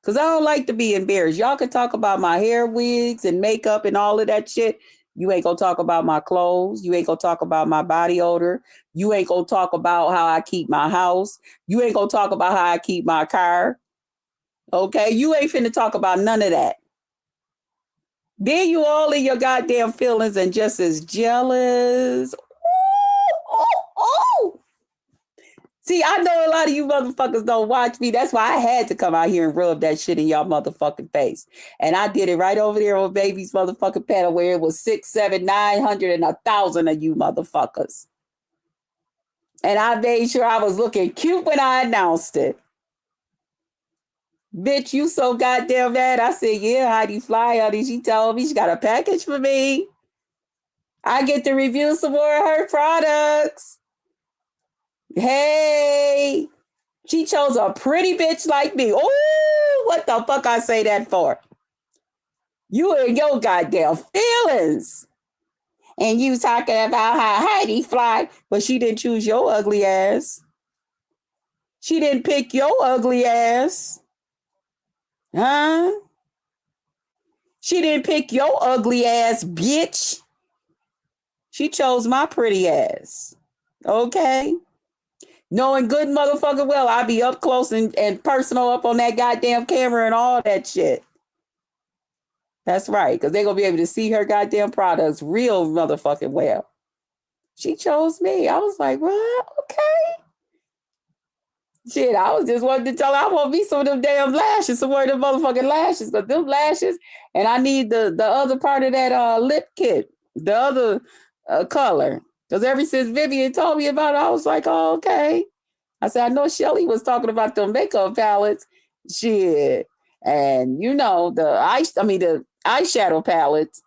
Because I don't like to be embarrassed. Y'all can talk about my hair wigs and makeup and all of that shit. You ain't going to talk about my clothes. You ain't going to talk about my body odor. You ain't going to talk about how I keep my house. You ain't going to talk about how I keep my car. Okay? You ain't finna talk about none of that. Then you all in your goddamn feelings and just as jealous. Ooh. See, I know a lot of you motherfuckers don't watch me. That's why I had to come out here and rub that shit in y'all motherfucking face. And I did it right over there on Baby's motherfucking panel where it was 6, 7, 900 and 1,000 of you motherfuckers. And I made sure I was looking cute when I announced it. Bitch, you so goddamn mad. I said, yeah, Heidi Fly, honey. She told me she got a package for me. I get to review some more of her products. Hey, she chose a pretty bitch like me. Oh, what the fuck I say that for? You in your goddamn feelings. And you talking about how Heidi Fly, but she didn't choose your ugly ass. She didn't pick your ugly ass. Huh? She didn't pick your ugly ass, bitch. She chose my pretty ass. Okay? Knowing good motherfucker well, I be up close and personal up on that goddamn camera and all that shit. That's right, because they're going to be able to see her goddamn products real motherfucking well. She chose me. I was like, what? Okay. Shit, I was just wanting to tell her I want me some of them damn lashes, some more of them motherfucking lashes, because them lashes, and I need the other part of that lip kit, the other color. Because ever since Vivian told me about it, I was like, oh, okay. I said, I know Shelly was talking about the makeup palettes. Shit. And you know, the eyeshadow palettes.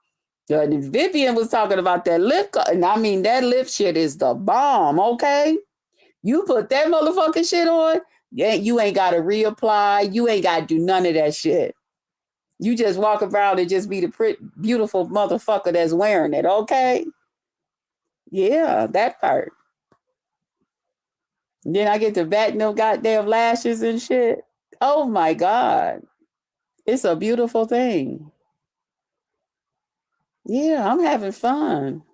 And Vivian was talking about that and I mean that lip shit is the bomb. Okay, you put that motherfucking shit on, yeah, you ain't got to reapply. You ain't got to do none of that shit. You just walk around and just be the beautiful motherfucker that's wearing it. Okay, yeah, that part. Then I get to bat no goddamn lashes and shit. Oh my god, it's a beautiful thing. Yeah, I'm having fun.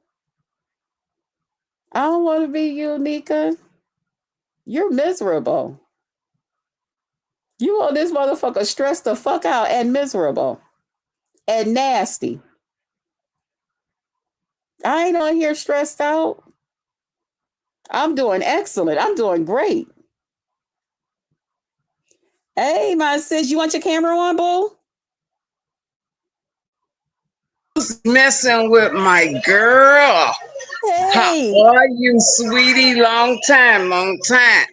I don't want to be you, Nyca. You're miserable. You want this motherfucker stressed the fuck out and miserable and nasty. I ain't on here stressed out. I'm doing excellent. I'm doing great. Hey, my sis, you want your camera on, boo? Messing with my girl. How Hey, are you, sweetie? Long time, long time.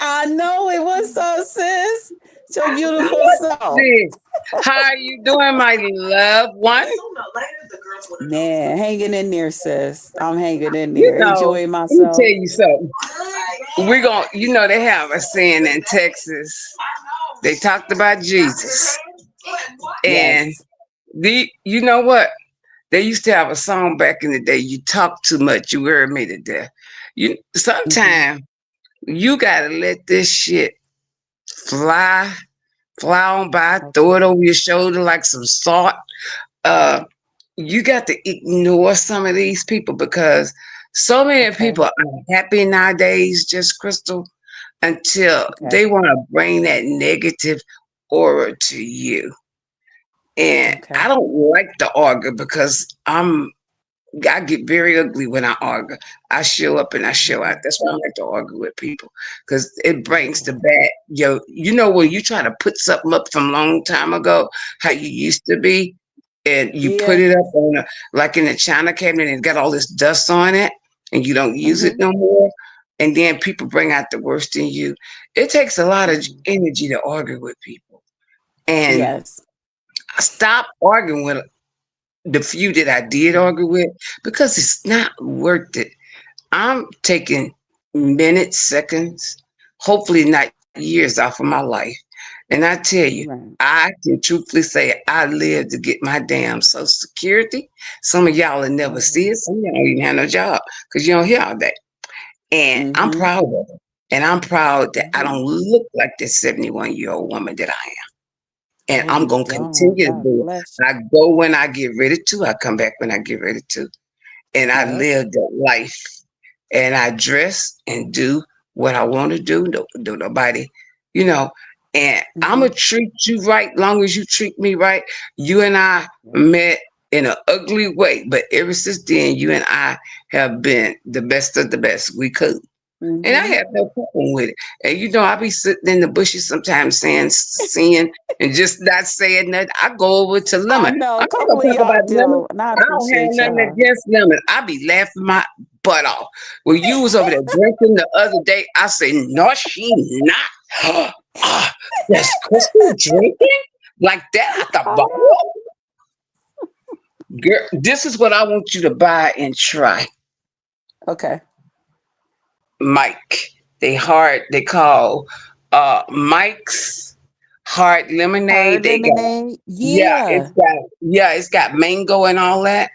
I know it. What's up, sis? It's your beautiful What's self. this? How are you doing, my loved one? Man, hanging in there, sis. I'm hanging in You there, know, enjoying let me tell myself. you something. We're going to, they have a saying in Texas. They talked about Jesus. And Yes. you know what? They used to have a song back in the day. You talk too much, you heard me to death. Mm-hmm. Sometimes you gotta let this shit fly, fly on by, throw Okay. it over your shoulder like some salt. Uh, you got to ignore some of these people because so many Okay. people are happy nowadays, just Crystal, until Okay. they want to bring that negative aura to you. And Okay. I don't like to argue because I get very ugly when I argue. I show up and I show out. Mhm. That's why I like to argue with people because it brings the Yeah. bad. When you try to put something up from a long time ago, how you used to be, and you put Yeah. it up on like in the china cabinet and it got all this dust on it, and you don't use it Mm-hmm. no more, and then people bring out the worst in you. It takes a lot of Mm-hmm. energy to argue with people, and Yes. stop arguing with the few that I did argue with because it's not worth it. I'm taking minutes, seconds, hopefully not years off of my life. And I tell you, Right. I can truthfully say I lived to get my damn Social Security. Some of y'all will never see it. Yes. Some of y'all don't even have no job because you don't hear all that. And I'm Mm-hmm. proud of it. And I'm proud that I Mm-hmm. don't look like this 71-year-old woman that I am. And No, I'm you going to don't. continue to God do bless it. I go when I get ready to. I come back when I get ready to. And I you. Yep. live that life. And I dress and do what I want to do. Do nobody, you know. And I'm Mm-hmm. gonna treat you right, long as you treat me right. You and I Yes. met in an ugly way, but ever since then, you and I have been the best of the best we could. And I Mm-hmm. have no problem with it. And I be sitting in the bushes sometimes seeing, and just not saying nothing. I go over to I Lemon. know a I'm not gonna couple of talk y'all about Lemon. do, and I I don't have appreciate nothing y'all. against Lemon. I be laughing my butt off. When you was over there drinking the other day, I said, no, she not. Ah, that's Crystal drinking like that at the I know. bottle? Girl, this is what I want you to buy and try. Okay. Mike. They call Mike's Hard Lemonade. Hard They got lemonade. Yeah. it's got mango and all that.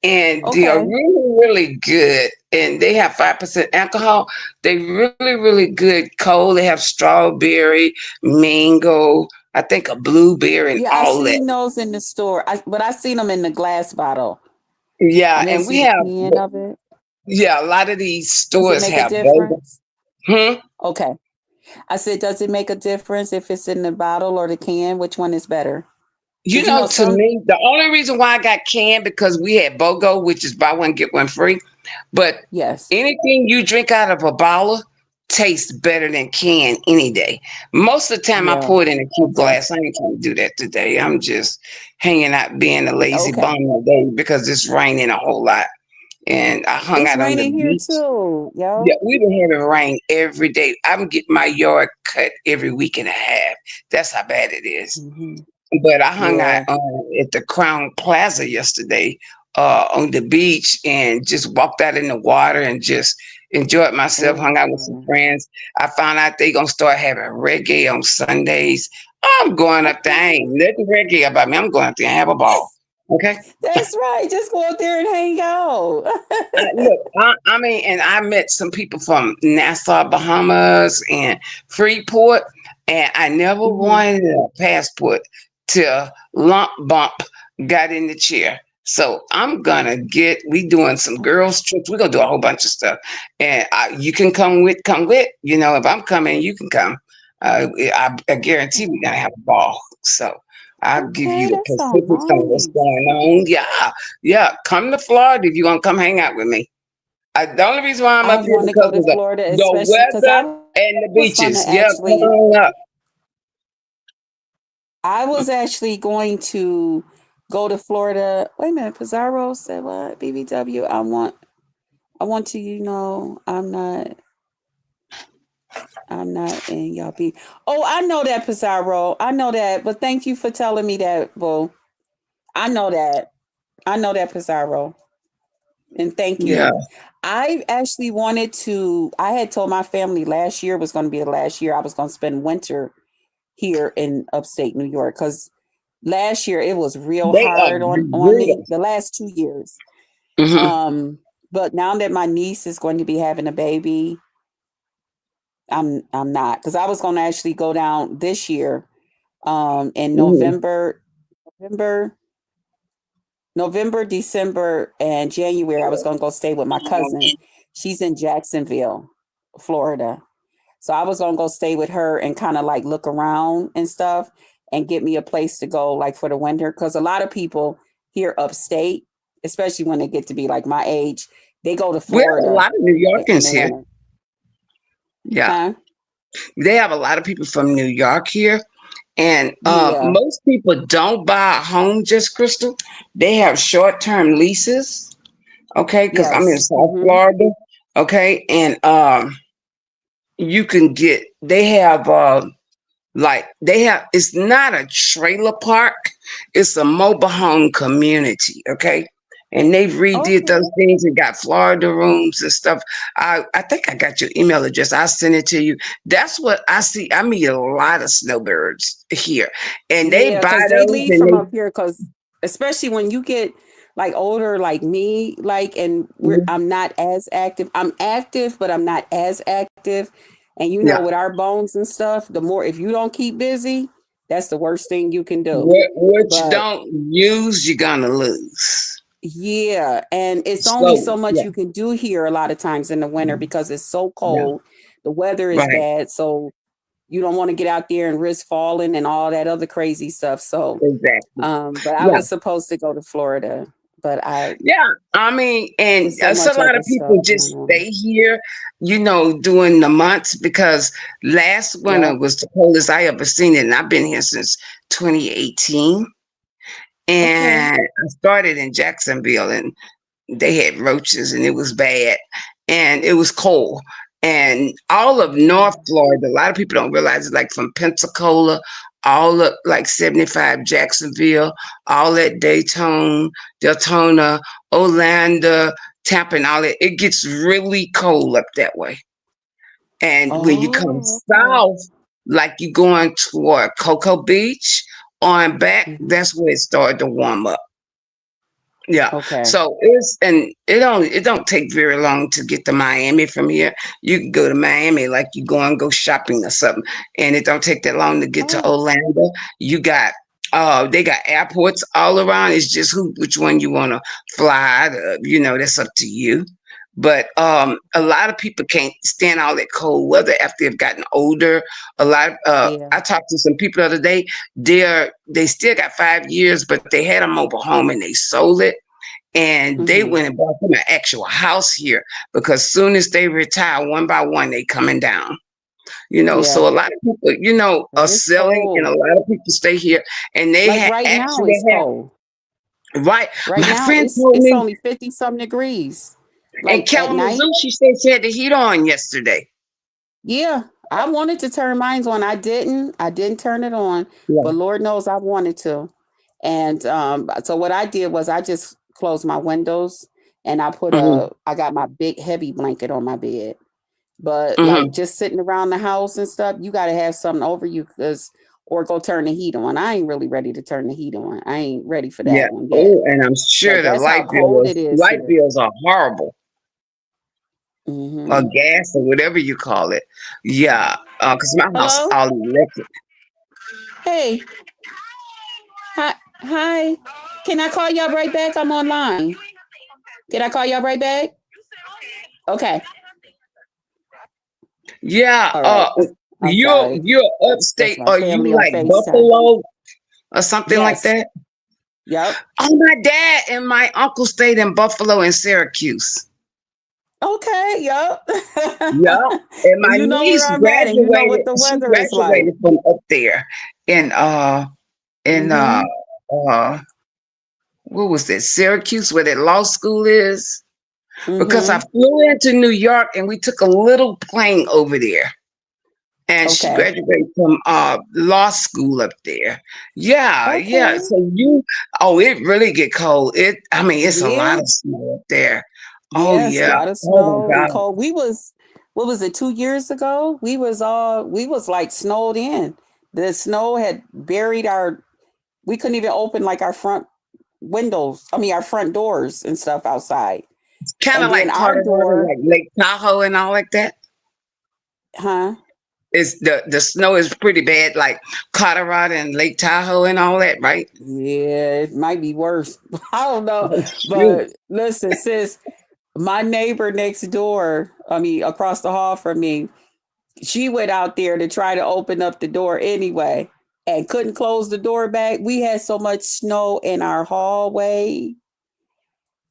And they are Okay. really, really good. And they have 5% alcohol. They really, really good cold. They have strawberry, mango, I think a blueberry and Yeah, I all that. seen those in the store. But I seen them in the glass bottle. I Yeah, didn't and see we the have can of it. yeah, a lot of these Does it stores make a have both. difference? Hmm? Okay. I said, does it make a difference if it's in the bottle or the can? Which one is better? Because To some. me, the only reason why I got canned because we had BOGO, which is buy one get one free. But Yes. anything you drink out of a bottle tastes better than canned any day. Most of the time, I Yeah. pour it in a cube Okay. glass. I ain't trying to do that today. I'm just hanging out being a lazy Okay. bum today because it's raining a whole lot, and I hung It's out on the raining here beach. too, Yeah, yo. we've been having rain every day. I'm getting my yard cut every week and a half. That's how bad it is. Hmm. But I hung out Yeah. at the Crown Plaza yesterday on the beach and just walked out in the water and just enjoyed myself, hung out with some Oh, friends. I found out they gonna start having reggae on Sundays. I'm going up there. I okay. ain't nothing reggae about me. I'm going up there and have a ball. Okay. That's right. Just go out there and hang out. Look, I mean, and I met some people from Nassau, Bahamas, and Freeport, and I never Hmm. wanted a passport till Lump Bump got in the chair. So I'm gonna get. We doing some girls trips. We're gonna do a whole bunch of stuff, and you can come with. Come with. You know, if I'm coming, you can come. I guarantee we're gonna have a ball. So I'll give you Okay, the that sounds Pacifics on what's nice. going on. Yeah, yeah. Come to Florida if you want to come hang out with me. The only reason why I'm I up here want to because go of to Florida, the especially because weather and the beaches. Yeah, come on up. I was actually going to go to Florida. Wait a minute, Pizarro said what? BBW. I want to, I'm not in y'all be. Oh, I know that Pizarro. I know that, but thank you for telling me that, Boo. I know that. I know that Pizarro. And thank Yeah, you. I actually wanted to, I had told my family last year was going to be the last year I was going to spend winter here in upstate New York because last year it was real they are hard on me brutal. the last 2 years. Hmm. Um, but now that my niece is going to be having a baby, I'm not because I was going to actually go down this year in Hmm. November, December, and January. I was going to go stay with my cousin. She's in Jacksonville, Florida. So I was gonna go stay with her and kind of like look around and stuff and get me a place to go like for the winter. Cause a lot of people here upstate, especially when they get to be like my age, they go to We have a Florida lot of New in Yorkers the here. winter. Yeah, Huh? they have a lot of people from New York here, and Yeah. most people don't buy a home just Crystal. They have short-term leases. Okay, because I'm in Yes. South Mm-hmm. Florida. Okay, and you can get. They have like they have, it's not a trailer park, it's a mobile home community, okay? And they've redid those Okay. things and got Florida rooms and stuff. I think I got your email address. I'll send it to you. That's what I see. I meet a lot of snowbirds here. And they Yeah, buy because they those leave and from they up here. Because especially when you get like older, like me, like, and mhm, I'm not as active. I'm active, but I'm not as active. And yeah. with our bones and stuff, the more if you don't keep busy, that's the worst thing you can do. What you But don't use, you're gonna lose. yeah, and it's only So so much yeah, you can do here a lot of times in the winter because it's so yeah, cold. The weather is right, bad, so you don't want to get out there and risk falling and all that other crazy stuff. So exactly. but I Yeah. was supposed to go to Florida, but I Yeah, I mean, and there's so it's a much lot other of people stuff going just on. stay here, during the months because last Yeah. winter was the coldest I ever seen it, and I've been here since 2018. Okay. And I started in Jacksonville, and they had roaches and it was bad and it was cold. And all of North Yeah. Florida, a lot of people don't realize it, like from Pensacola, all up like 75 Jacksonville, all that Daytona, Orlando, Tampa, and all that. It gets really cold up that way. And when you come Oh, okay. south, like you going toward Cocoa Beach on back, Hmm. that's where it started to warm up. Yeah. Okay. So it don't take very long to get to Miami from here. You can go to Miami like you go and go shopping or something. And it don't take that long to get to Oh, Orlando. You got they got airports all around. It's just which one you want to fly to, that's up to you. But a lot of people can't stand all that cold weather after they've gotten older. yeah. I talked to some people the other day. They still got 5 years, but they had a mobile home and they sold it, and they Hmm. went and bought them an actual house here because soon as they retire, one by one, they coming down. So Yeah. a lot of people, are Because it's selling, and a cold. lot of people stay here, and they Like right now, actually it's have cold. right. Right My now, friend told it's me only 50 something degrees. in Like at night. Kalamazoo, she said she had the heat on yesterday. Yeah. I wanted to turn mine on. I didn't. I didn't turn it on, Yeah. but Lord knows I wanted to. And so what I did was I just closed my windows and Hmm. I got my big heavy blanket on my bed. But like Hmm. just sitting around the house and stuff, you got to have something over you because or go turn the heat on. I ain't really ready to turn the heat on. I ain't ready for Yeah. that one yet. Oh, and I'm But sure the that's how cold it is light here. bills are horrible, or Hmm. gas or whatever you call it. Yeah. Cause my house Hello. all electric. Hey. Hi. Hi. Can I call y'all right back? I'm online. Can I call y'all right back? Okay. Yeah. All right. I'm sorry. You're That's upstate. my Are you family on like FaceTime. Buffalo or something like Yes. that? Yep. Oh, my dad and my uncle stayed in Buffalo and Syracuse. Okay. Yep. Yeah. And my You know where niece I'm at, and you know what graduated. the She weather is like. graduated from up there in in Mm-hmm. uh what was that, Syracuse, where that law school is? Because I Mm-hmm. flew into New York and we took a little plane over there. And she Okay. graduated from law school up there. Yeah, yeah. Okay. So it really get cold. I mean, it's a lot Yeah. of snow up there. Oh Yes. A yeah. lot of Oh my snow and God. cold. What was it? 2 years ago. We was like snowed in. The snow had buried our. We couldn't even open like our front windows. I mean, our front doors and stuff outside. Kind And of then like our Colorado, door, like Lake Tahoe and all like that. huh? It's the snow is pretty bad, like Colorado and Lake Tahoe and all that, right? Yeah, it might be worse. I don't know. Oh shoot. But listen, sis, my neighbor next door, I mean, across the hall from me, she went out there to try to open up the door anyway and couldn't close the door back. We had so much snow in our hallway.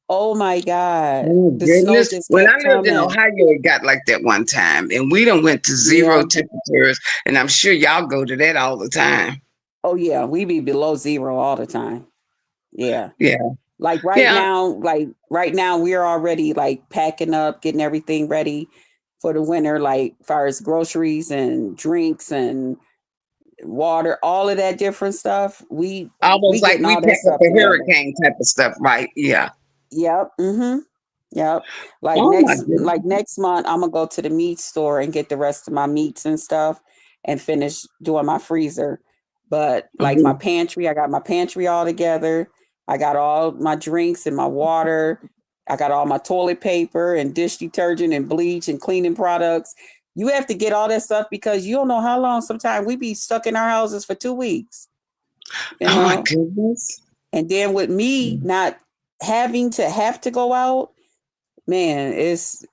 Oh my God. Oh The snow goodness. just When I kept lived in coming. Ohio, it got like that one time, and we done went to zero Yeah. temperatures, and I'm sure y'all go to that all the time. Oh, yeah. We be below zero all the time. Yeah. Yeah, yeah. Like right now, we're already like packing up, getting everything ready for the winter, like far as groceries and drinks and water, all of that different stuff. We Almost like getting we all that pack up stuff a together. hurricane type of stuff, right? Yeah. Yep. Mm-hmm. Yep. Oh my goodness. Like next month, I'm gonna go to the meat store and get the rest of my meats and stuff and finish doing my freezer. But like my Mhm. pantry, I got my pantry all together. I got all my drinks and my water. I got all my toilet paper and dish detergent and bleach and cleaning products. You have to get all that stuff because you don't know how long. Sometimes we be stuck in our houses for 2 weeks, you Oh my know. goodness. And then with me not having to have to go out, man, it's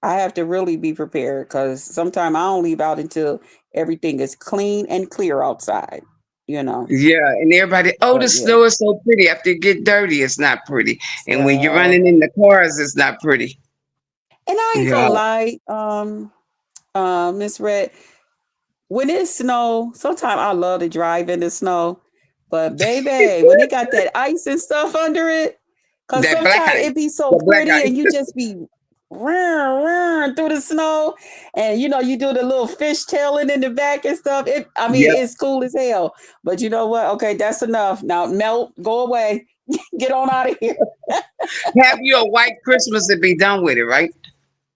I have to really be prepared because sometimes I don't leave out until everything is clean and clear outside, you know. Yeah, and everybody, oh, But the yeah, snow is so pretty. After it get dirty, it's not pretty. And when you're so running in the cars, it's not pretty. and I ain't Yeah. gonna lie, Miss Red, when it snow, sometimes I love to drive in the snow, but baby, when it got that ice and stuff under it, cause That black sometimes ice. it be so The black pretty and you ice. just be run through the snow, and you do the little fish tailing in the back and stuff. I mean, Yep. it's cool as hell. But you know what? Okay, that's enough. Now melt, go away, get on out of here. Have you a white Christmas and be done with it, right?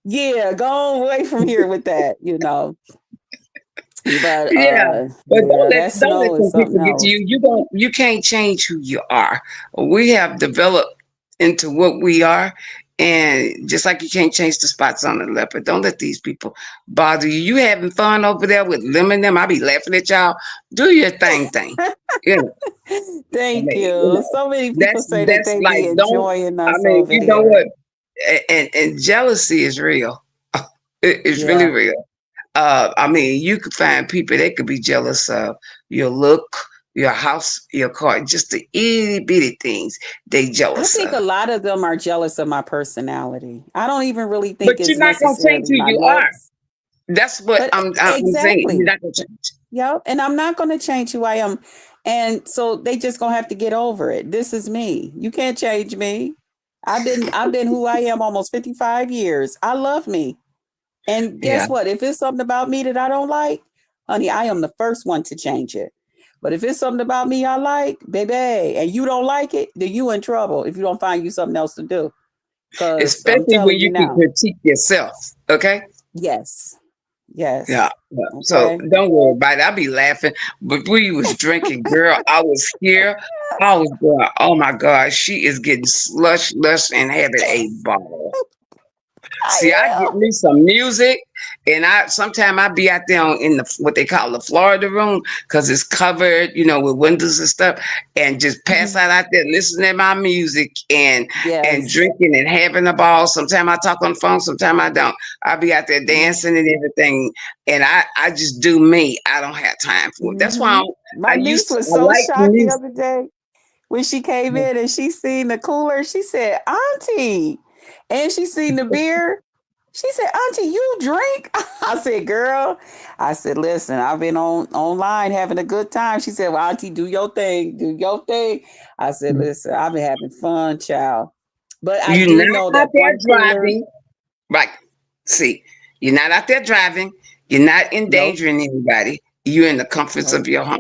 Yeah, go away from here with that. But Yeah, but yeah, that don't let snow is some something people get to else. you. You can't change who you are. We have developed into what we are, and just like you can't change the spots on the leopard, don't let these people bother you. You having fun over there with Lim and them? I be laughing at y'all. Do your thing. You know, Thank you. So many people say that that's they like be don't. enjoying I us mean, over you know there. what? And jealousy is real. It's really Yeah. real. I mean, you could find people they could be jealous of your look, your house, your car, just the itty bitty things they I jealous think of. a lot of them are jealous of my personality. I don't even really think But you're it's not gonna change necessarily who my you are. looks. That's what But I'm saying. You're exactly. not gonna change. Yep. And I'm not going to change who I am. And so they just going to have to get over it. This is me. You can't change me. I've been who I am almost 55 years. I love me. And Yeah. guess what? If it's something about me that I don't like, honey, I am the first one to change it. But if it's something about me I like, baby, and you don't like it, then you in trouble if you don't find you something else to do. Cause I'm Especially when telling you you can now. critique yourself. Okay. Yes. Yeah, Yes. yeah. So Okay. don't worry about it. I'll be laughing. But we was drinking, girl. I was here. I was going, oh my God, she is getting lush, and having a ball. See, I I get me some music, and I sometime I be out there in the what they call the Florida room because it's covered, with windows and stuff, and just pass am. out there listening to my music and Yes. drinking and having a ball. Sometimes I talk on the phone, sometimes I don't. I be out there dancing and everything, and I just do me. I don't have time for it. That's why Mm-hmm. I My niece used to. was I so like shocked the music. other day when she came in and she seen the cooler. She said, Auntie. And she seen the beer. She said, Auntie, you drink? I said, girl. I said, listen, I've been online having a good time. She said, well, Auntie, do your thing. Do your thing. I said, listen, I've been having fun, child. But I You're do know not out that there one cooler. driving. Right. See, you're not out there driving. You're not Nope. endangering anybody. You're in the comforts of Nope. your home.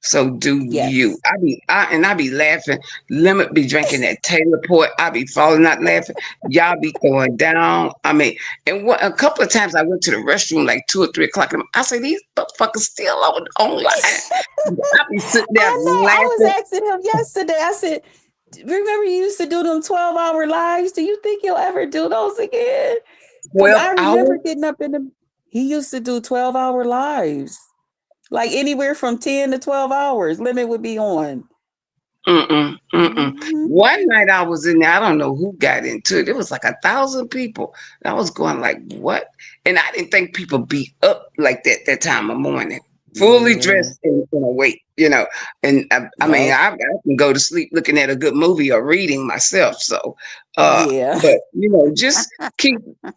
So do you. Yes. I be laughing. Limit be drinking that Taylor Port. I be falling out laughing. Y'all be going down. I mean, and a couple of times I went to the restroom like 2 or 3 o'clock. And I say these motherfuckers still online. I be sitting there I know. I was laughing. asking him yesterday. I said, remember you used to do them 12-hour lives? Do you think you'll ever do those again? Because 12 I remember hours. getting up in the. He used to do 12-hour lives. Like anywhere from 10 to 12 hours. Limit would be on. Mm-mm, mm-mm. Hmm. One night I was in there. I don't know who got into it. It was like 1,000 people. And I was going like, what? And I didn't think people be up like that time of morning, fully Yeah. dressed and awake. And I mean, Yup. I can go to sleep looking at a good movie or reading myself. So, Yeah. but just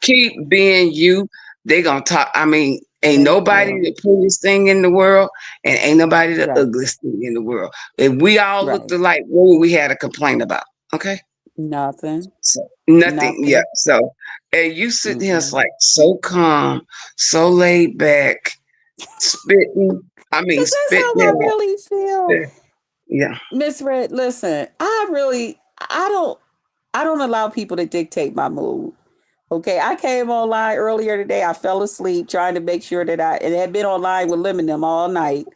keep being you. They gonna talk. I mean, ain't Thank nobody you. the prettiest thing in the world, and ain't nobody the Right. ugliest thing in the world. If we all looked Right. alike, what would we have to complain about? Okay. Nothing. So nothing. Yeah. Nothing. So and you sitting here it's Mm-mm. like so calm, so laid back, spitting. I mean Because that's spitting how I it out. really feel. Yeah. Yeah. Miss Red, listen, I don't allow people to dictate my mood. Okay, I came online earlier today. I fell asleep trying to make sure that and had been online with Lemon them all night.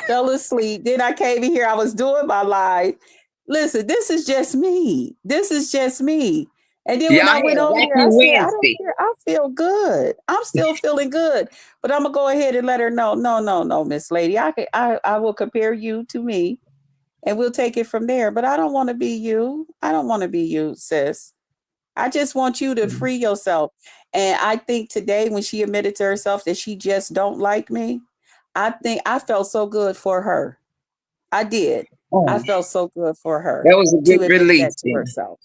Fell asleep. Then I came in here. I was doing my live. Listen, this is just me. This is just me. And then when Y'all I had went a over there, wacky I said, I don't Wednesday. care. I feel good. I'm still feeling good. But I'm gonna go ahead and let her know. No, no, no, Miss Lady. I will compare you to me and we'll take it from there. But I don't want to be you. I don't want to be you, sis. I just want you to free yourself. And I think today, when she admitted to herself that she just don't like me, I think I felt so good for her. I did. I Oh, felt so good for her that was a to good admit release that to then. herself.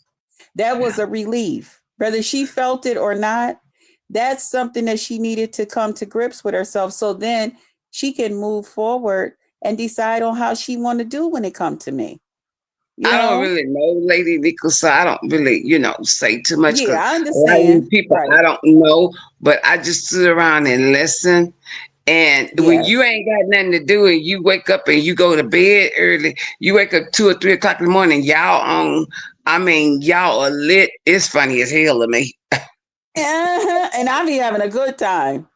That was a relief. Whether she felt it or not, that's something that she needed to come to grips with herself so then she can move forward and decide on how she want to do when it comes to me. You I don't know? really know Lady Nicole, so I don't really, say too much Yeah, because I a lot of these understand. people Right. I don't know, but I just sit around and listen. And when you Yes. ain't got nothing to do and you wake up and you go to bed early, you wake up 2 or 3 o'clock in the morning, y'all are lit. It's funny as hell to me. And I be having a good time.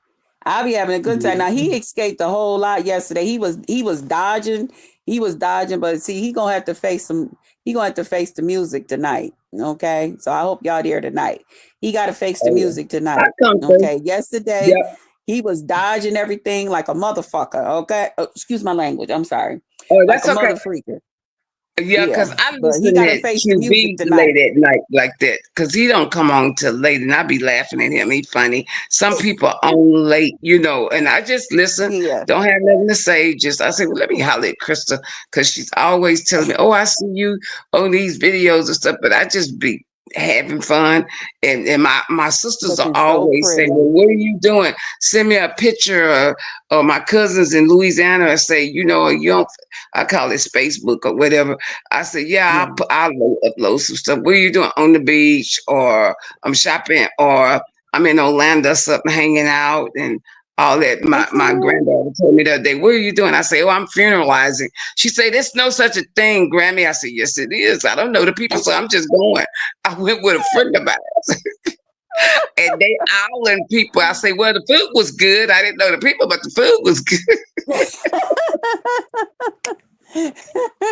I be having a good time. Now he Mhm. escaped a whole lot yesterday. He was dodging. He was dodging, but see, he gonna have to face the music tonight. Okay. So I hope y'all there tonight. He gotta face the Oh, music yeah. I tonight. come through. Okay. Yesterday, Yep. he was dodging everything like a motherfucker. Okay. Excuse my language. I'm sorry. Oh, Like a that's okay. mother freaker. Yeah, Yeah. cause I But he listen gotta to face the music QB tonight. late at night like that. Cause he don't come on till late, and I be laughing at him. He funny. Some people on late, and I just listen. Yeah. Don't have nothing to say. Just I say, well, let me holler at Krista, cause she's always telling me, oh, I see you on these videos and stuff. But I just be having fun, and my sisters are Looking so always saying, well, pretty. what are you doing? Send me a picture of my cousins in Louisiana, and say, you don't. I call it Facebook or whatever. I said, yeah, Yeah. I'll upload some stuff. What are you doing on the beach or I'm shopping or I'm in Orlando, something hanging out and all that. My Okay. granddaughter told me the other day, "What are you doing?" I say, "Oh, I'm funeralizing." She said, "There's no such a thing, Grammy." I said, "Yes, it is. I don't know the people, so I'm just going." I went with a friend of mine, and they owling people. I say, "Well, the food was good. I didn't know the people, but the food was good."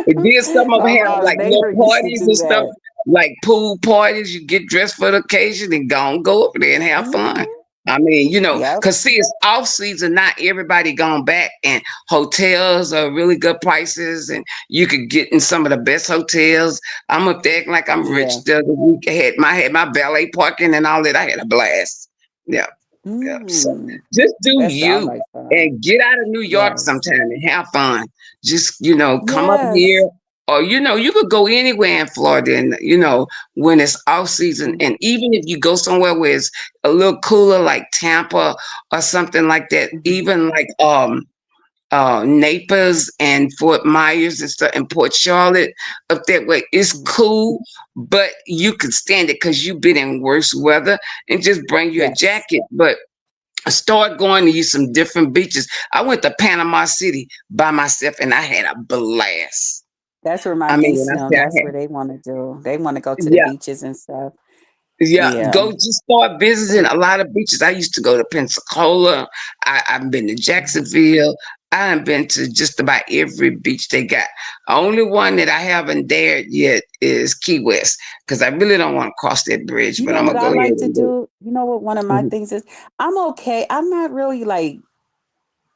And then some of them My have mom's like little neighbor used to parties and do stuff, that. like pool parties. You get dressed for the occasion and go over there and have fun. Hmm. I mean, Yep. cause see, it's off season. Not everybody gone back, and hotels are really good prices, and you could get in some of the best hotels. I'm up there acting like I'm rich. Yeah. The other week, I had my valet parking and all that. I had a blast. Yeah. Yeah. So Mm. just do That sounds you like fun. and get out of New York Yes. sometime and have fun. Just, come up Yes. here or, you could go anywhere in Florida and, when it's off season. Mm-hmm. And even if you go somewhere where it's a little cooler, like Tampa or something like that, Hmm. even like, Naples and Fort Myers and stuff and Port Charlotte up that way. It's Hmm. cool, but you can stand it because you've been in worse weather and just bring you a Yes. jacket. But I started going to use some different beaches. I went to Panama City by myself and I had a blast. That's where my I mean, niece when I them. say I That's had, where they want to do. They want to go to the yeah, beaches and stuff. yeah, Yeah. go just start visiting a lot of beaches. I used to go to Pensacola. I've been to Mhm. Jacksonville. I've been to just about every beach they got. Only one that I haven't dared yet is Key West because I really don't want to cross that bridge, You but know I'm what gonna I go ahead like to and do do? You know what one of it. my things is? I'm okay. I'm not really like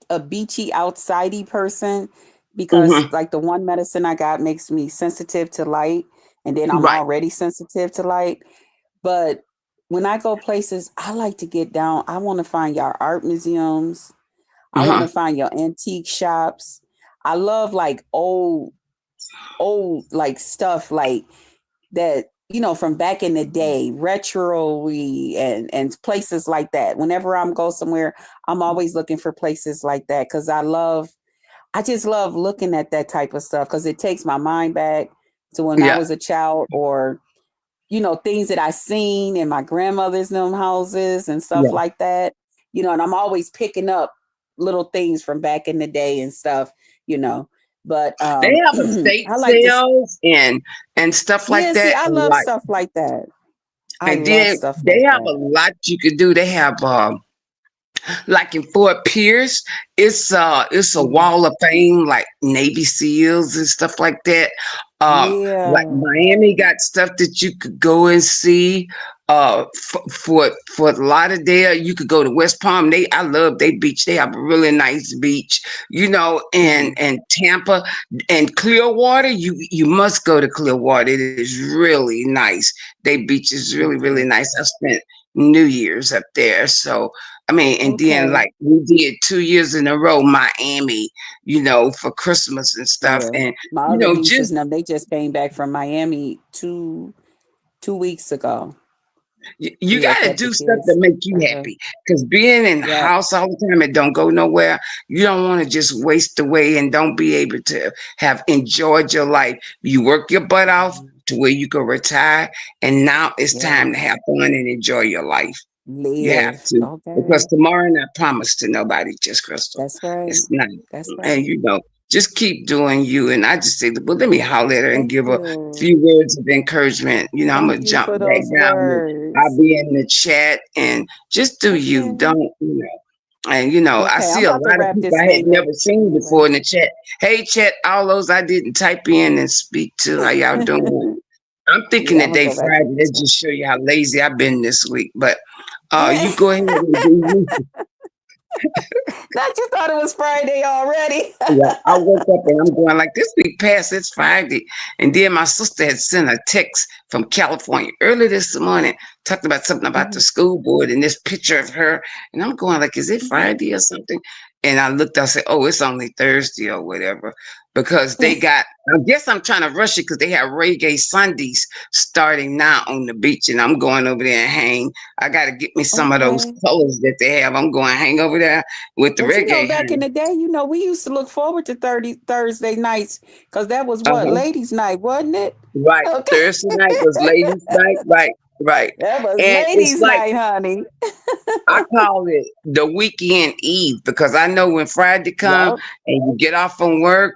a beachy outsidey person because Hmm. like the one medicine I got makes me sensitive to light and then I'm Right. already sensitive to light. But when I go places, I like to get down. I want to find your art museums. I want to Uh-huh. find your antique shops. I love like old like stuff like that, from back in the day, retro and places like that. Whenever I'm go somewhere, I'm always looking for places like that because I just love looking at that type of stuff because it takes my mind back to when I Yeah. was a child or things that I seen in my grandmother's them houses and stuff Yeah. like that. And I'm always picking up little things from back in the day and stuff, you know. But They have estate I like to sales and stuff like yeah, see, that. I And love like stuff like that. I and love then stuff they like have a that. lot you could do. They have like in Fort Pierce, it's a Mhm. wall of fame, like Navy SEALs and stuff like that. Like Yeah. Miami got stuff that you could go and see. Fort Lauderdale, you could go to West Palm. I love they beach. They have a really nice beach, and Hmm. Tampa and Clearwater. You must go to Clearwater. It is really nice. They beach is really Okay. nice. I spent New Year's up there, so I mean, and then Okay. like we did 2 years in a row, Miami, for Christmas and stuff. Yeah. And, My other nieces just and them, they just came back from Miami 2 weeks ago. you Yeah, got to kept the do stuff that kids. make you Uh-huh. happy. Because being in the Yeah. house all the time and don't go nowhere, you don't want to just waste away and don't be able to have enjoyed your life. You work your butt off Mhm. to where you can retire. And now it's time to have Yes. fun and enjoy your life. You have Live. to, because Okay. tomorrow not promised to nobody, just Crystal. That's right. It's not. That's And right. just keep doing you. And I just say, well, let me holler at her and Thank give her a you. few words of encouragement. I'm Thank gonna you jump for back those down and I'll words. be in the chat and just do you. Okay. Don't. And I Okay. I'm see a about to lot of wrap people this I had thing up never seen anyway. before in the chat. Hey, chat, all those I didn't type in and speak to. How y'all doing? I'm thinking Yeah, I'm that gonna they go back to Friday. this That one. just show you how lazy I've been this week. But you go ahead and do you. Not you thought it was Friday already. Yeah, I woke up and I'm going like this week past it's Friday. And then my sister had sent a text from California early this morning, talked about something about the Mhm, school board and this picture of her. And I'm going like, is it mhm. Friday or something? And I looked, I said, oh, it's only Thursday or whatever. Because I guess I'm trying to rush it because they have reggae Sundays starting now on the beach. And I'm going over there and hang. I got to get me some of those Okay. colors that they have. I'm going to hang over there with the But reggae back in hang. the day, we used to look forward to 30 Thursday nights because that was what Uh-huh. ladies' night, wasn't it? Right. Okay. Thursday night was ladies' night. Right. right. That was And it's ladies' like night, honey. I call it the weekend eve because I know when Friday come Yep. and you get off from work,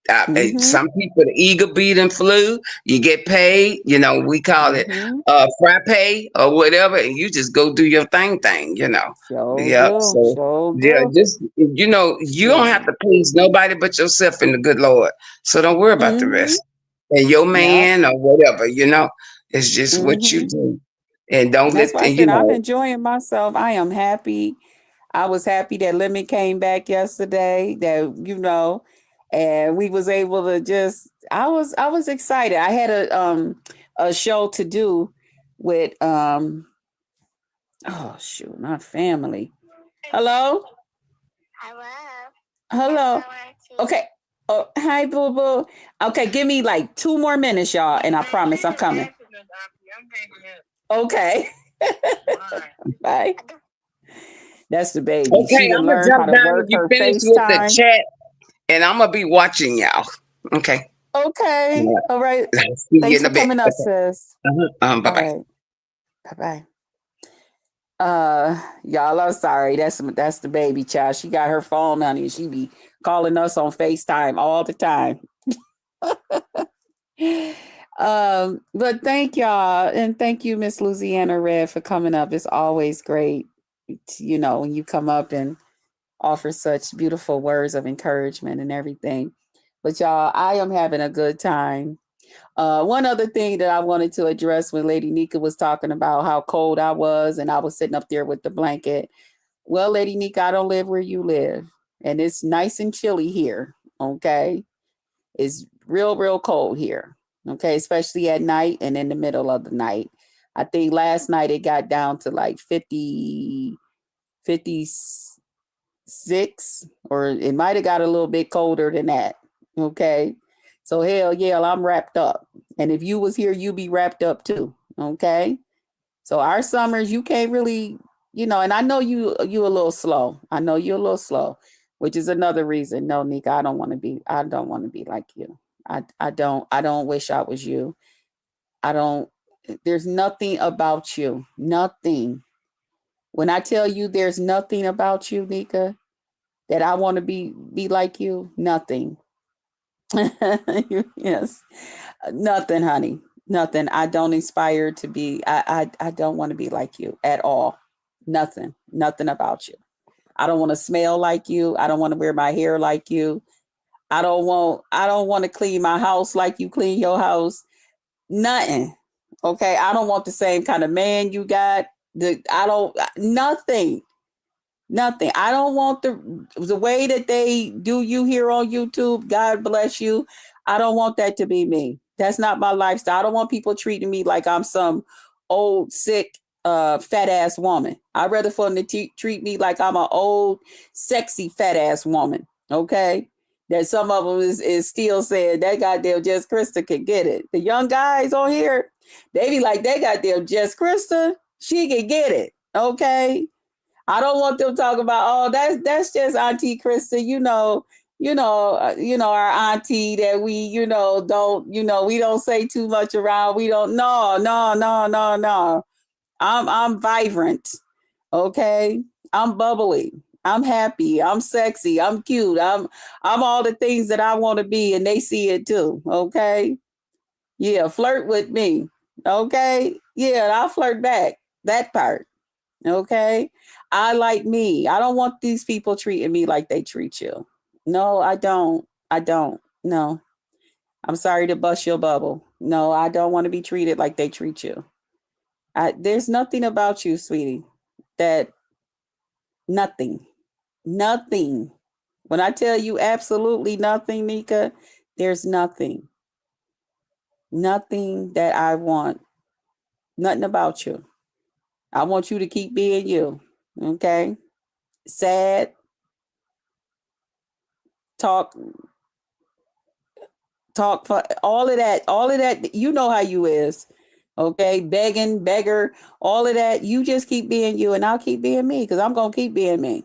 Mm-hmm. some people the eager beating flu. You get paid. We call it Mm-hmm. frappe or whatever, and you just go do your thing. Sure Yep. do. So Sure yeah, do. just you don't have Shoot. to please nobody but yourself and the good Lord. So don't worry about the Mm-hmm. rest and your Yep. man or whatever. It's just what you Mm-hmm. do, and don't That's let why I said I'm enjoying myself. I am happy. I was happy that Lemon came back yesterday. And we was able to just. I was excited. I had a show to do with oh shoot, not family. Hello, hello. Okay. Oh, hi, boo boo. Okay, give me like 2 more minutes, y'all, and I promise I'm coming. Okay. Bye. That's the baby. She okay. done I'm gonna learned how jump to down work if you her finish with the FaceTime. chat, and I'm gonna be watching y'all. Okay. Okay. All All right. right. See you Thanks in a for bit. coming up, Okay. sis. Bye All bye. right. Bye bye. Y'all, I'm sorry. That's the baby child. She got her phone on and she be calling us on FaceTime all the time. But thank y'all and thank you, Miss Louisiana Red, for coming up. It's always great, when you come up and offer such beautiful words of encouragement and everything. But y'all, I am having a good time. One other thing that I wanted to address when Lady Nyca was talking about how cold I was and I was sitting up there with the blanket. Well, Lady Nyca, I don't live where you live, and it's nice and chilly here. Okay. It's real, real cold here. Okay. Especially at night and in the middle of the night. I think last night it got down to like 50, 56, or it might have got a little bit colder than that. Okay. So hell yeah, I'm wrapped up. And if you was here, you be wrapped up too. Okay. So our summers, you can't really, and I know you a little slow. I know you're a little slow, which is another reason. No, Nika, I don't want to be like you. I don't wish I was you. I don't there's nothing about you. Nothing. When I tell you there's nothing about you, Nika, that I want to be like you, nothing. Yes. Nothing, honey. Nothing. I don't inspire to be. I don't want to be like you at all. Nothing. Nothing about you. I don't want to smell like you. I don't want to wear my hair like you. I don't want to clean my house like you clean your house. Nothing. Okay. I don't want the same kind of man you got. I don't nothing. Nothing. I don't want the way that they do you here on YouTube. God bless you. I don't want that to be me. That's not my lifestyle. I don't want people treating me like I'm some old, sick, fat ass woman. I'd rather for them to treat me like I'm an old, sexy, fat ass woman. Okay. That some of them is still saying that goddamn Jess Krista can get it. The young guys on here, they be like, they goddamn Jess Krista, she can get it. Okay. I don't want them talking about, oh, that's just Auntie Krista, our auntie that we, don't, we don't say too much around. We don't, no, no, no, no, no. I'm vibrant, okay? I'm bubbly. I'm happy. I'm sexy. I'm cute. I'm all the things that I want to be, and they see it too, okay? Yeah, flirt with me, okay? Yeah, I'll flirt back. That part. Okay. I like me. I don't want these people treating me like they treat you. No, I don't. I don't. No. I'm sorry to bust your bubble. No, I don't want to be treated like they treat you. There's nothing about you, sweetie, that nothing, nothing. When I tell you absolutely nothing, Nika, there's nothing, nothing that I want, nothing about you. I want you to keep being you. Okay. Sad, talk talk for all of that, you know how you is. Okay, begging, beggar, all of that. You just keep being you and I'll keep being me because I'm gonna keep being me.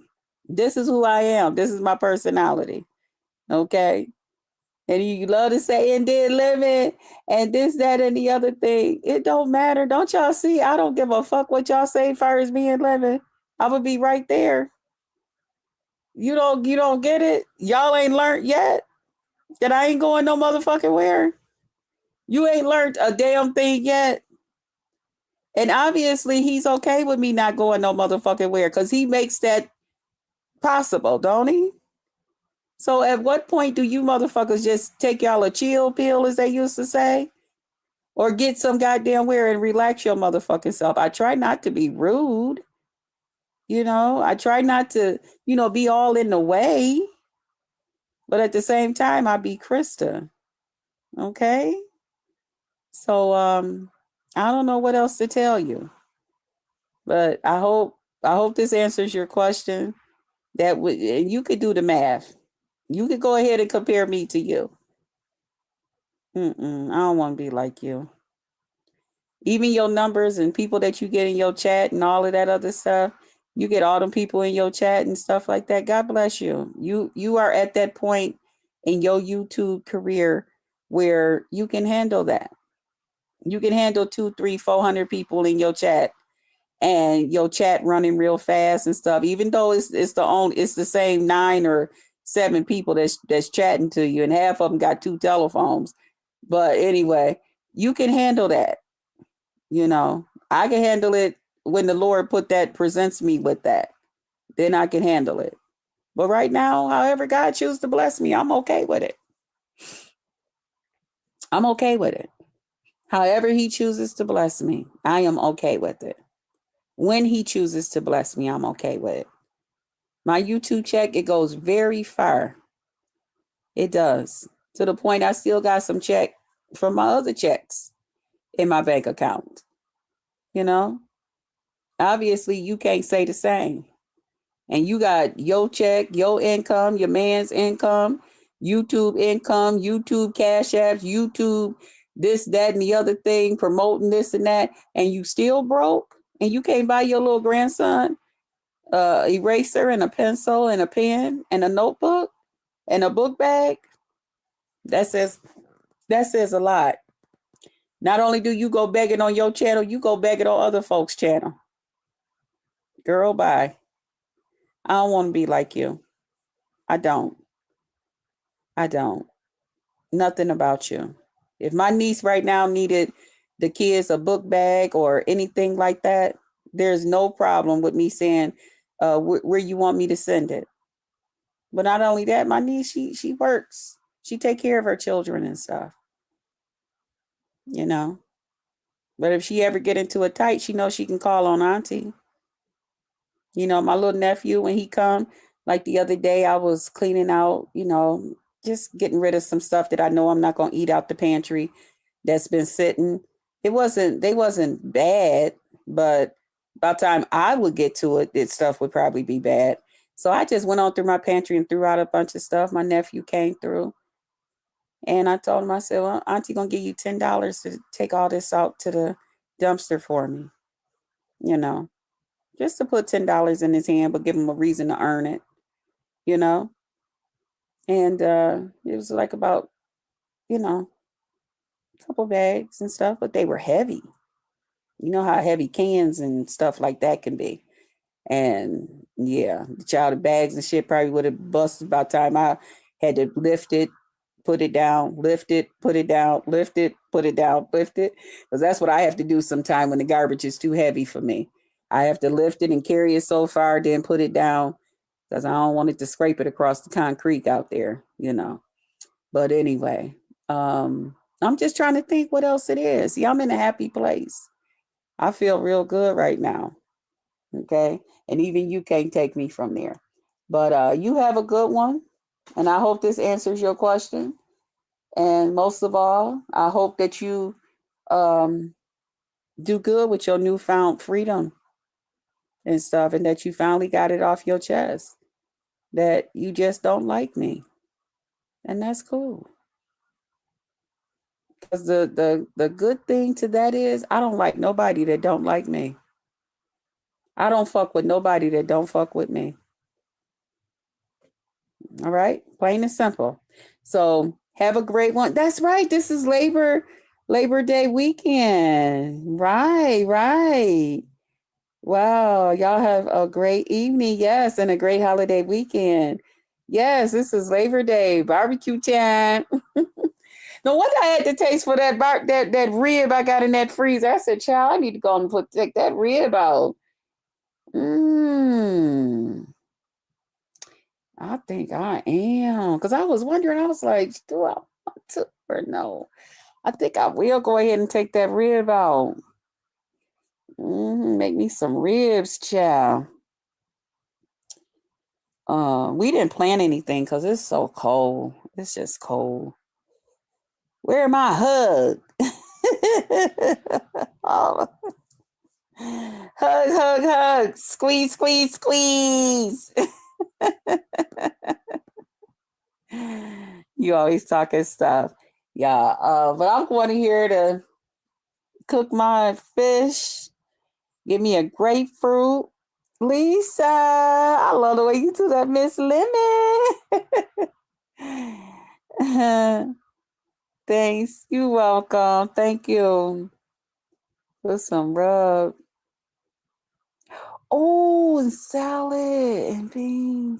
This is who I am. This is my personality. Okay. And you love to say and did living and this, that, and the other thing. It don't matter. Don't y'all see? I don't give a fuck what y'all say as far as me and living. I would be right there. You don't get it? Y'all ain't learned yet that I ain't going no motherfucking where. You ain't learned a damn thing yet. And obviously he's okay with me not going no motherfucking where because he makes that possible, don't he? So at what point do you motherfuckers just take y'all a chill pill, as they used to say? Or get some goddamn where and relax your motherfucking self. I try not to be rude. I try not to, be all in the way. But at the same time, I be Krista. Okay? So I don't know what else to tell you. But I hope this answers your question. And you could do the math. You could go ahead and compare me to you. I don't want to be like you. Even your numbers and people that you get in your chat and all of that other stuff, you get all them people in your chat and stuff like that. God bless you. You are at that point in your YouTube career where you can handle that. You can handle 2, 3, 400 people in your chat and your chat running real fast and stuff. Even though it's the same 9 or 7 people that's chatting to you, and half of them got 2 telephones. But anyway, you can handle that. I can handle it when the Lord presents me with that. Then I can handle it. But right now, however God chooses to bless me, I'm okay with it. I'm okay with it. However he chooses to bless me, I am okay with it. When he chooses to bless me, I'm okay with it. My YouTube check, it goes very far. It does. To the point I still got some check from my other checks in my bank account. Obviously you can't say the same. And you got your check, your income, your man's income, YouTube cash apps, YouTube this, that, and the other thing, promoting this and that, and you still broke, and you can't buy your little grandson eraser and a pencil and a pen and a notebook and a book bag. That says a lot. Not only do you go begging on your channel, you go begging on other folks' channel. Girl, bye. I don't want to be like you. I don't. I don't. Nothing about you. If my niece right now needed the kids a book bag or anything like that, there's no problem with me saying where you want me to send it. But not only that, my niece, she works. She take care of her children and stuff, you know. But if she ever get into a tight, she knows she can call on auntie. My little nephew, when he come, like the other day, I was cleaning out, just getting rid of some stuff that I know I'm not going to eat out the pantry that's been sitting. They wasn't bad, but by the time I would get to it, stuff would probably be bad. So I just went on through my pantry and threw out a bunch of stuff. My nephew came through and I told him, I said, well, auntie going to give you $10 to take all this out to the dumpster for me, you know. Just to put $10 in his hand, but give him a reason to earn it, you know. And it was like about, a couple bags and stuff, but they were heavy. You know how heavy cans and stuff like that can be. And yeah, the child of bags and shit probably would have busted by the time I had to lift it, put it down, lift it, put it down, lift it, put it down, lift it. Because that's what I have to do sometime when the garbage is too heavy for me. I have to lift it and carry it so far, then put it down because I don't want it to scrape it across the concrete out there. But anyway, I'm just trying to think what else it is. See, I'm in a happy place. I feel real good right now. Okay. And even you can't take me from there. But you have a good one. And I hope this answers your question. And most of all, I hope that you um, do good with your newfound freedom and stuff, and that you finally got it off your chest. That you just don't like me. And that's cool. Because the good thing to that is I don't like nobody that don't like me. I don't fuck with nobody that don't fuck with me. All right? Plain and simple. So Have a great one. That's right. This is Labor Day weekend. Right, right. Wow, y'all have a great evening, yes, and a great holiday weekend. Yes, this is Labor Day barbecue time. No wonder I had to taste for that rib I got in that freezer. I said, "Child, I need to go and take that rib out." Mmm. I think I am because I was wondering. I was like, "Do I want to or no?" I think I will go ahead and take that rib out. Make me some ribs, child. We didn't plan anything because it's so cold. It's just cold. Where my hug? Oh, hug, hug, hug. Squeeze, squeeze, squeeze. You always talking stuff. Yeah, but I'm going here to cook my fish. Give me a grapefruit. Lisa, I love the way you do that, Miss Lemon. Thanks. You're welcome. Thank you. Put some rub. Oh, and salad and beans.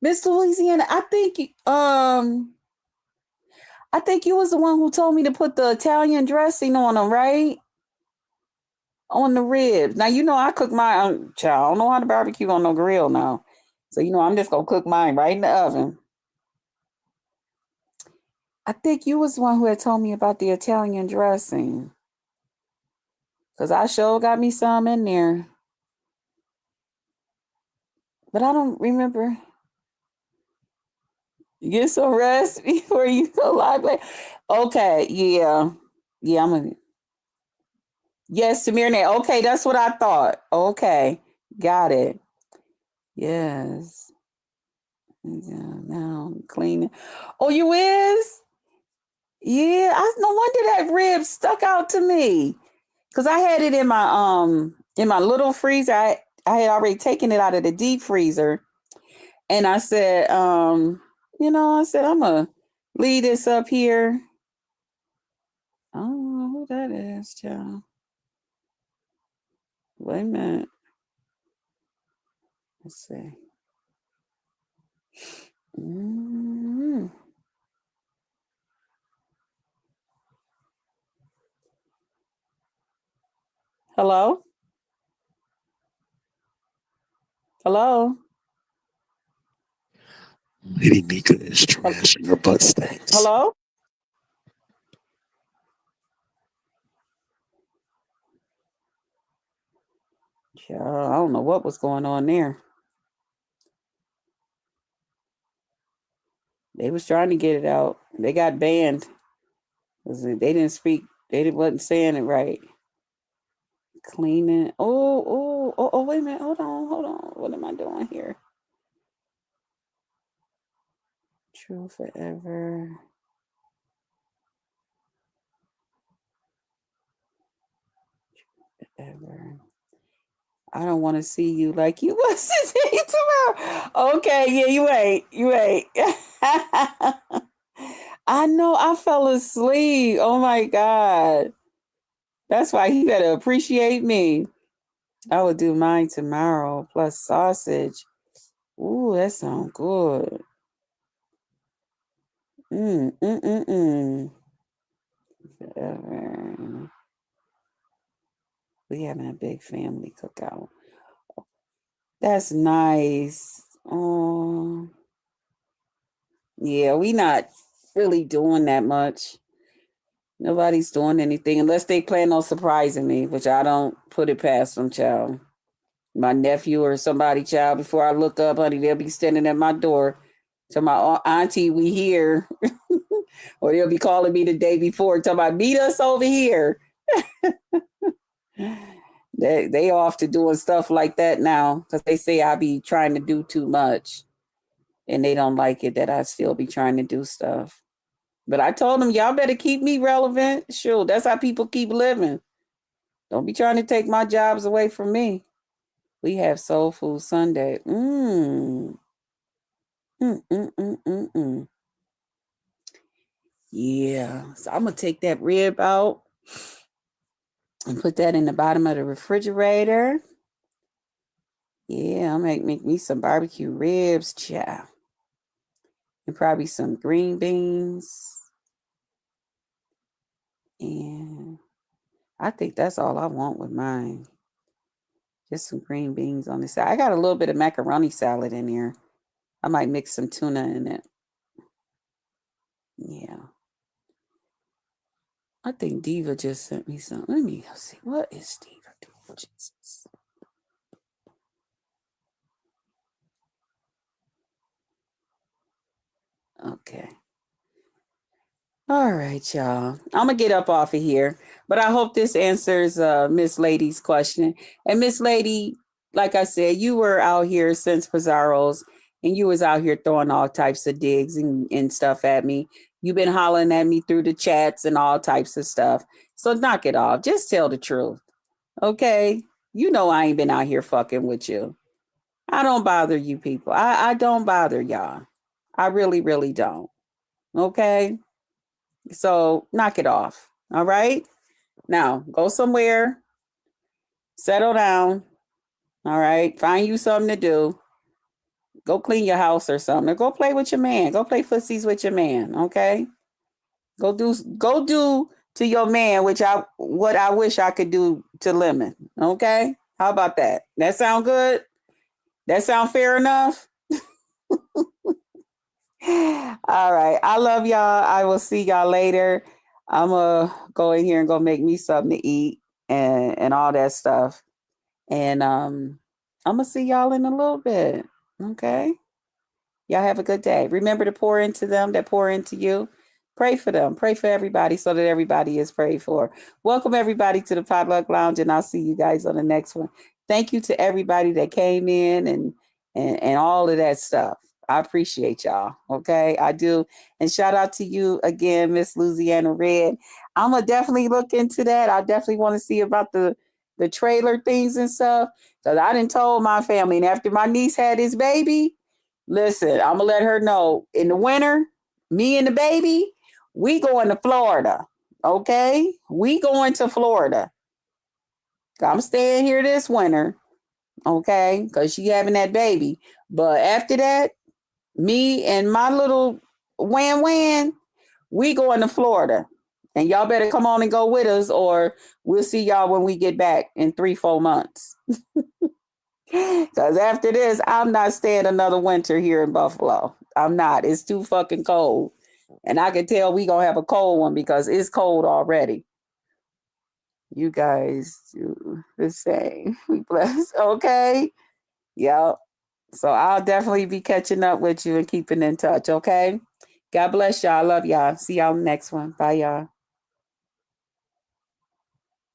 Miss Louisiana, I think you was the one who told me to put the Italian dressing on them, right? On the ribs. Now you know I cook my own child. I don't know how to barbecue on no grill now. So you know I'm just gonna cook mine right in the oven. I think you was the one who had told me about the Italian dressing. Cause I sure got me some in there. But I don't remember. Get some rest before you go live. Okay, yeah. Yeah, I'm gonna yes, Samir. Okay, that's what I thought. Okay, got it. Yes. Yeah, now I'm cleaning. Oh, you is? Yeah, I no wonder that rib stuck out to me. Cause I had it in my little freezer. I had already taken it out of the deep freezer. And I said, I said I'm gonna leave this up here. I don't know who that is, child. Wait a minute. Let's see. Mm. Hello? Hello? Lady Nyca is trash and her butt stinks. Hello? Child, I don't know what was going on there. They was trying to get it out. They got banned. They didn't speak. Wasn't saying it right. Cleaning. Oh, wait a minute. Hold on, hold on. What am I doing here? True forever. Forever. I don't want to see you like you was today tomorrow. Okay, yeah, you wait. You wait. I know I fell asleep. Oh my God. That's why he better appreciate me. I will do mine tomorrow plus sausage. Ooh, that sounds good. Mm, mm, mm, mm. Forever. We having a big family cookout. That's nice. Oh, yeah, we not really doing that much. Nobody's doing anything unless they plan on surprising me, which I don't put it past them, child. My nephew or somebody, child, before I look up, honey, they'll be standing at my door. To my auntie, we here. Or they'll be calling me the day before, talking about meet us over here. They off to doing stuff like that now because they say I be trying to do too much, and they don't like it that I still be trying to do stuff. But I told them y'all better keep me relevant. Sure, that's how people keep living. Don't be trying to take my jobs away from me. We have Soul Food Sunday. Mm. Mm, mm, mm, mm, mm. Yeah. So I'm gonna take that rib out and put that in the bottom of the refrigerator. Yeah, I'll make me some barbecue ribs, child. And probably some green beans. And I think that's all I want with mine. Just some green beans on the side. I got a little bit of macaroni salad in here. I might mix some tuna in it. Yeah. I think Diva just sent me some. Let me see. What is Diva doing? Jesus. Okay. All right, y'all. I'm gonna get up off of here, but I hope this answers Miss Lady's question. And Miss Lady, like I said, you were out here since Pizarro's, and you was out here throwing all types of digs and stuff at me. You've been hollering at me through the chats and all types of stuff. So knock it off. Just tell the truth, okay? You know I ain't been out here fucking with you. I don't bother you people. I don't bother y'all. I really, really don't. Okay? So knock it off. All right. Now go somewhere, settle down. All right. Find you something to do. Go clean your house or something. Or go play with your man. Go play footsies with your man. Okay. Go do to your man, what I wish I could do to Lemon. Okay. How about that? That sound good? That sound fair enough? All right. I love y'all. I will see y'all later. I'm going to go in here and go make me something to eat and all that stuff. And I'm going to see y'all in a little bit. Okay. Y'all have a good day. Remember to pour into them that pour into you. Pray for them. Pray for everybody so that everybody is prayed for. Welcome everybody to the Potluck Lounge, and I'll see you guys on the next one. Thank you to everybody that came in and all of that stuff. I appreciate y'all. Okay, I do. And shout out to you again, Miss Louisiana Red. I'm gonna definitely look into that. I definitely want to see about the trailer things and stuff. Because I done told my family, and after my niece had his baby, listen, I'm gonna let her know in the winter, me and the baby, we going to Florida. Okay? We going to Florida. I'm staying here this winter. Okay? Because she having that baby. But after that, me and my little Wan, we going to Florida. And y'all better come on and go with us, or we'll see y'all when we get back in 3-4 months. Because after this, I'm not staying another winter here in Buffalo. I'm not. It's too fucking cold. And I can tell we going to have a cold one because it's cold already. You guys do the same. We bless. Okay. Yep. So I'll definitely be catching up with you and keeping in touch. Okay. God bless y'all. I love y'all. See y'all next one. Bye, y'all.